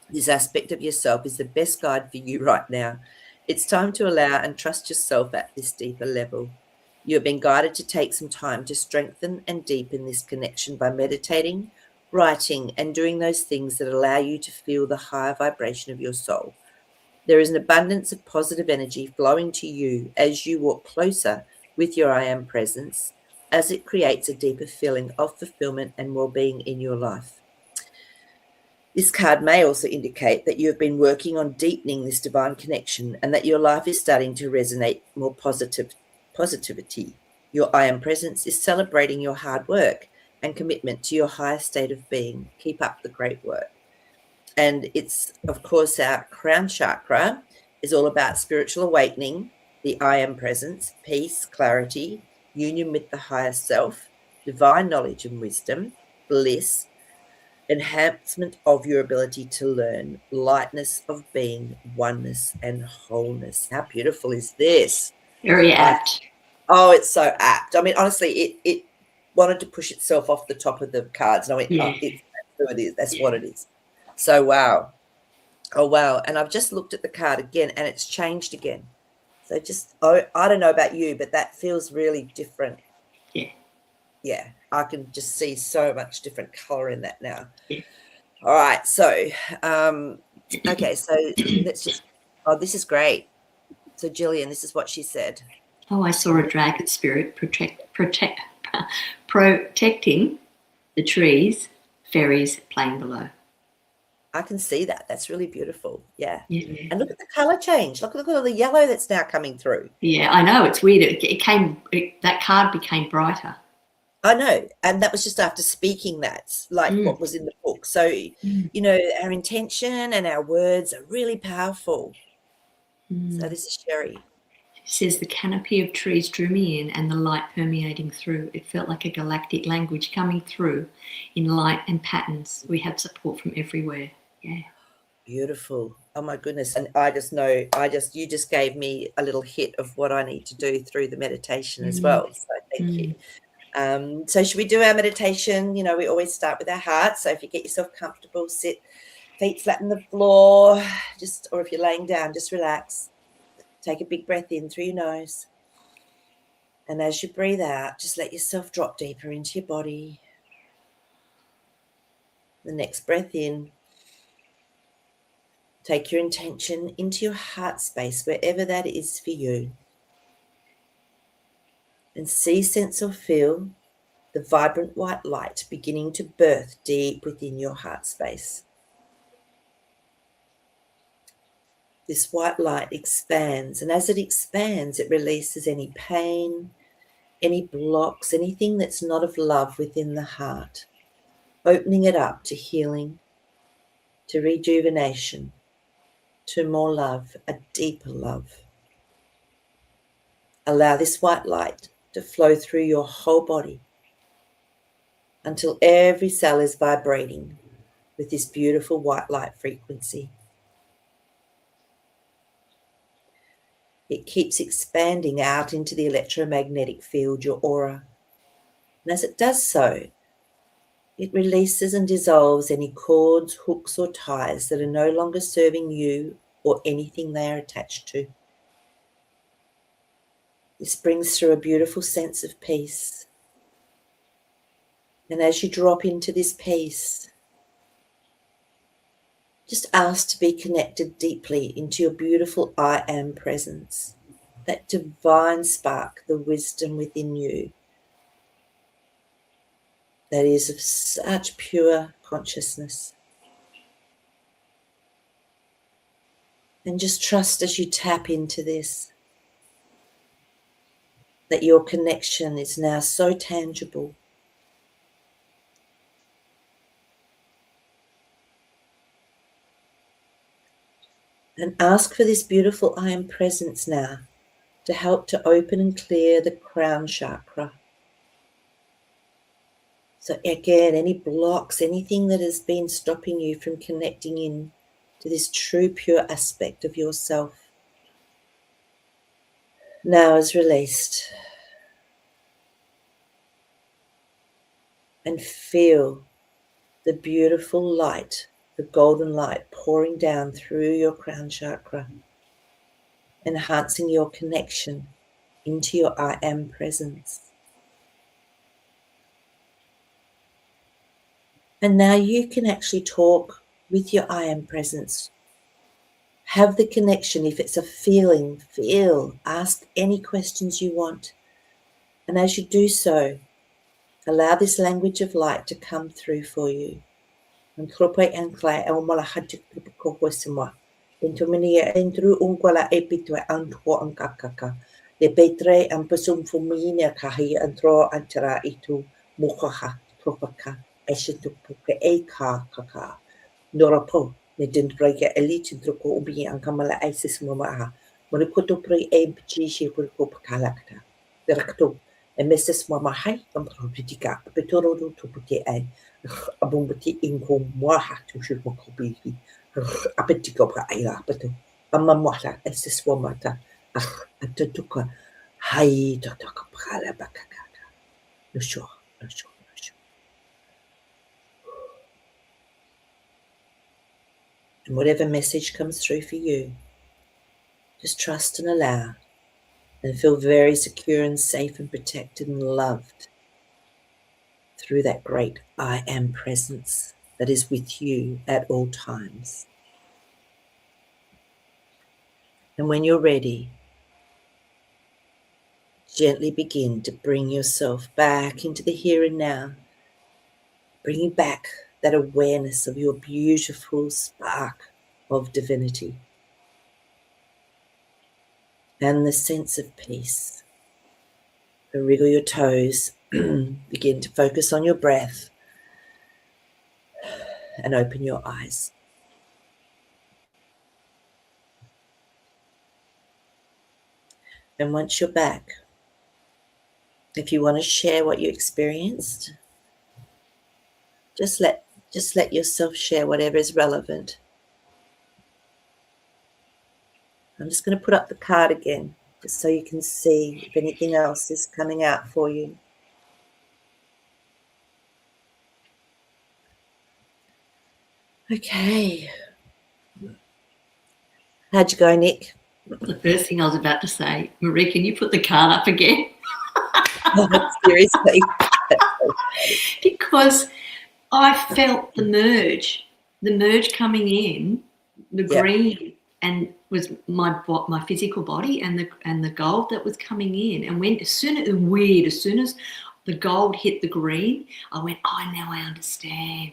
This aspect of yourself is the best guide for you right now. It's time to allow and trust yourself at this deeper level. You have been guided to take some time to strengthen and deepen this connection by meditating, writing, and doing those things that allow you to feel the higher vibration of your soul. There is an abundance of positive energy flowing to you as you walk closer with your I Am presence, as it creates a deeper feeling of fulfillment and well-being in your life. This card may also indicate that you have been working on deepening this divine connection and that your life is starting to resonate more positivity. Your I Am presence is celebrating your hard work and commitment to your higher state of being. Keep up the great work. And it's, of course, our crown chakra is all about spiritual awakening, the I Am presence, peace, clarity, union with the higher self, divine knowledge and wisdom, bliss, enhancement of your ability to learn, lightness of being, oneness and wholeness. How beautiful is this? Very apt. Oh, it's so apt. I mean, honestly, it wanted to push itself off the top of the cards. And I went, Yeah. that's who it is. That's what it is. So, wow. Oh, wow. And I've just looked at the card again and it's changed again. So I don't know about you, but that feels really different. Yeah. Yeah. I can just see so much different color in that now. Yeah. All right. So, okay. So let's just, this is great. So Jillian, this is what she said. Oh, I saw a dragon spirit protecting the trees, fairies playing below. I can see that. That's really beautiful. Yeah. Yeah. And look at the color change. Look at all the yellow that's now coming through. Yeah, I know. It's weird. That card became brighter. I know. And that was just after speaking that, like what was in the book. So, you know, our intention and our words are really powerful. So this is Sherry. It says the canopy of trees drew me in and the light permeating through. It felt like a galactic language coming through in light and patterns. We had support from everywhere. Yeah. Beautiful. Oh my goodness. And I just know, you just gave me a little hit of what I need to do through the meditation as well. So thank you. So should we do our meditation? You know, we always start with our heart. So if you get yourself comfortable, sit, feet flat on the floor, or if you're laying down, just relax. Take a big breath in through your nose. And as you breathe out, just let yourself drop deeper into your body. The next breath in. Take your intention into your heart space, wherever that is for you. And see, sense, or feel the vibrant white light beginning to birth deep within your heart space. This white light expands, and as it expands, it releases any pain, any blocks, anything that's not of love within the heart, opening it up to healing, to rejuvenation, to more love, a deeper love. Allow this white light to flow through your whole body until every cell is vibrating with this beautiful white light frequency. It keeps expanding out into the electromagnetic field, your aura. And as it does so, it releases and dissolves any cords, hooks, or ties that are no longer serving you or anything they are attached to. This brings through a beautiful sense of peace. And as you drop into this peace, just ask to be connected deeply into your beautiful I Am presence, that divine spark, the wisdom within you that is of such pure consciousness. And just trust as you tap into this, that your connection is now so tangible. And ask for this beautiful I Am presence now to help to open and clear the crown chakra. So again, any blocks, anything that has been stopping you from connecting in to this true pure aspect of yourself, now is released. And feel the beautiful light the golden light pouring down through your crown chakra, enhancing your connection into your I am presence. And now you can actually talk with your I am presence. Have the connection. If it's a feeling, feel, ask any questions you want. And as you do so, allow this language of light to come through for you. And tropai and clay elmala hatik kokosimwa. Into many entru unquala epitwe antwo ankakaka. The petre and pesum fumina kahi and throw antera itu mukaha tropaka esitupuke eka kaka. Norapo, ne didn't break a elite truko ubi and kamala isis mamaha. Morikoto pre abe chishi purko pakalakta. The recto, and Mrs. Mamahai and Propitica, Petoro to put a abumbati inco moha to shoot mokobi. A petico ila peto. A mamata, a siswamata, a tutuka, hai totoka pala bakaka. No sure, no sure. And whatever message comes through for you, just trust and allow and feel very secure and safe and protected and loved through that great I am presence that is with you at all times. And when you're ready, gently begin to bring yourself back into the here and now, bringing back that awareness of your beautiful spark of divinity and the sense of peace. So wriggle your toes, begin to focus on your breath and open your eyes. And once you're back, if you want to share what you experienced, just let yourself share whatever is relevant. I'm just going to put up the card again, just so you can see if anything else is coming out for you. Okay. How'd you go, Nick? The first thing I was about to say, Marie, can you put the card up again? Oh, seriously. Because I felt the merge coming in, the green, and was my physical body, and the gold that was coming in. And as soon as the gold hit the green, I went, oh, now I understand.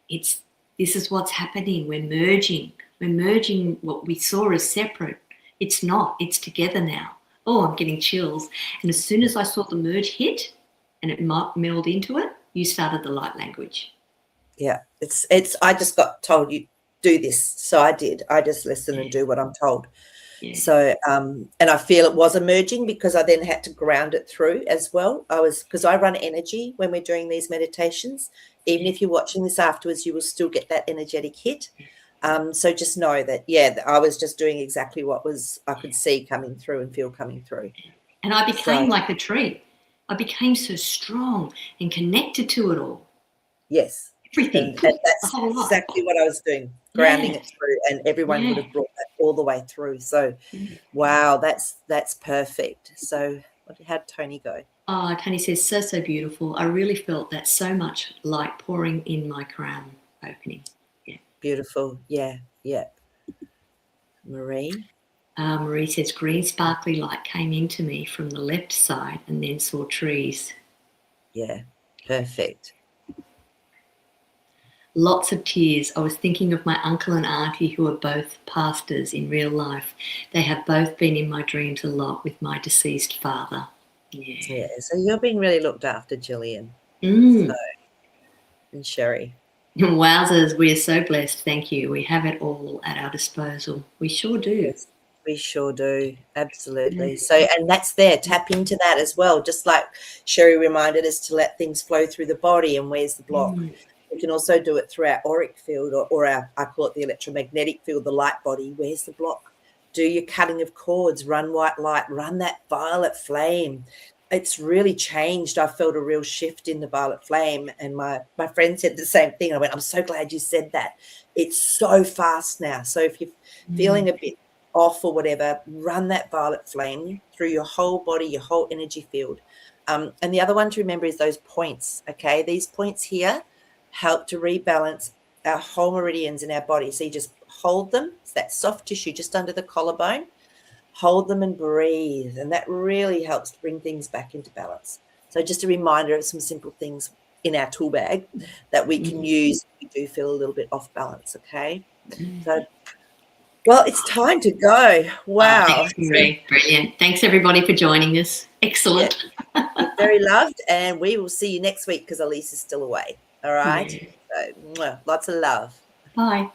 This is what's happening. We're merging what we saw as separate. It's not. It's together now. Oh, I'm getting chills. And as soon as I saw the merge hit and it melded into it, you started the light language. Yeah, it's. I just got told you do this, so I did. I just listen and do what I'm told. Yeah. So, and I feel it was emerging because I then had to ground it through as well. Because I run energy when we're doing these meditations. Even if you're watching this afterwards, you will still get that energetic hit. So just know that, I was just doing exactly what I could see coming through and feel coming through. And I became like a tree. I became so strong and connected to it all. Yes. Everything. And that's exactly what I was doing, grounding it through, and everyone would have brought that all the way through. So, wow, that's perfect. So how'd Tony go? Oh, Tony says, so beautiful. I really felt that so much light pouring in my crown opening. Yeah. Beautiful. Yeah. Marie? Marie says, green sparkly light came into me from the left side and then saw trees. Yeah, perfect. Lots of tears. I was thinking of my uncle and auntie who are both pastors in real life. They have both been in my dreams a lot with my deceased father. Yeah, so you're being really looked after, Gillian. So, and Sherry. Wowzers, we are so blessed. Thank you. We have it all at our disposal. We sure do. Yes, we sure do. Absolutely. So, and that's there. Tap into that as well. Just like Sherry reminded us to let things flow through the body, and where's the block? We can also do it through our auric field or our, I call it the electromagnetic field, the light body. Where's the block? Do your cutting of cords, run white light, run that violet flame. it's really changed. I felt a real shift in the violet flame, and my friend said the same thing. I went, I'm so glad you said that. It's so fast now. So if you're feeling a bit off or whatever, run that violet flame through your whole body, your whole energy field. And the other one to remember is those points. Okay, these points here help to rebalance our whole meridians in our body. So you just hold them. It's that soft tissue just under the collarbone. Hold them and breathe, and that really helps to bring things back into balance. So just a reminder of some simple things in our tool bag that we can use if we do feel a little bit off balance. Okay, so well, it's time to go. Wow. Thanks, Marie. Brilliant. Thanks everybody for joining us. Excellent. Yeah. You're very loved, and we will see you next week because Elise is still away. All right. Yeah. So lots of love. Bye.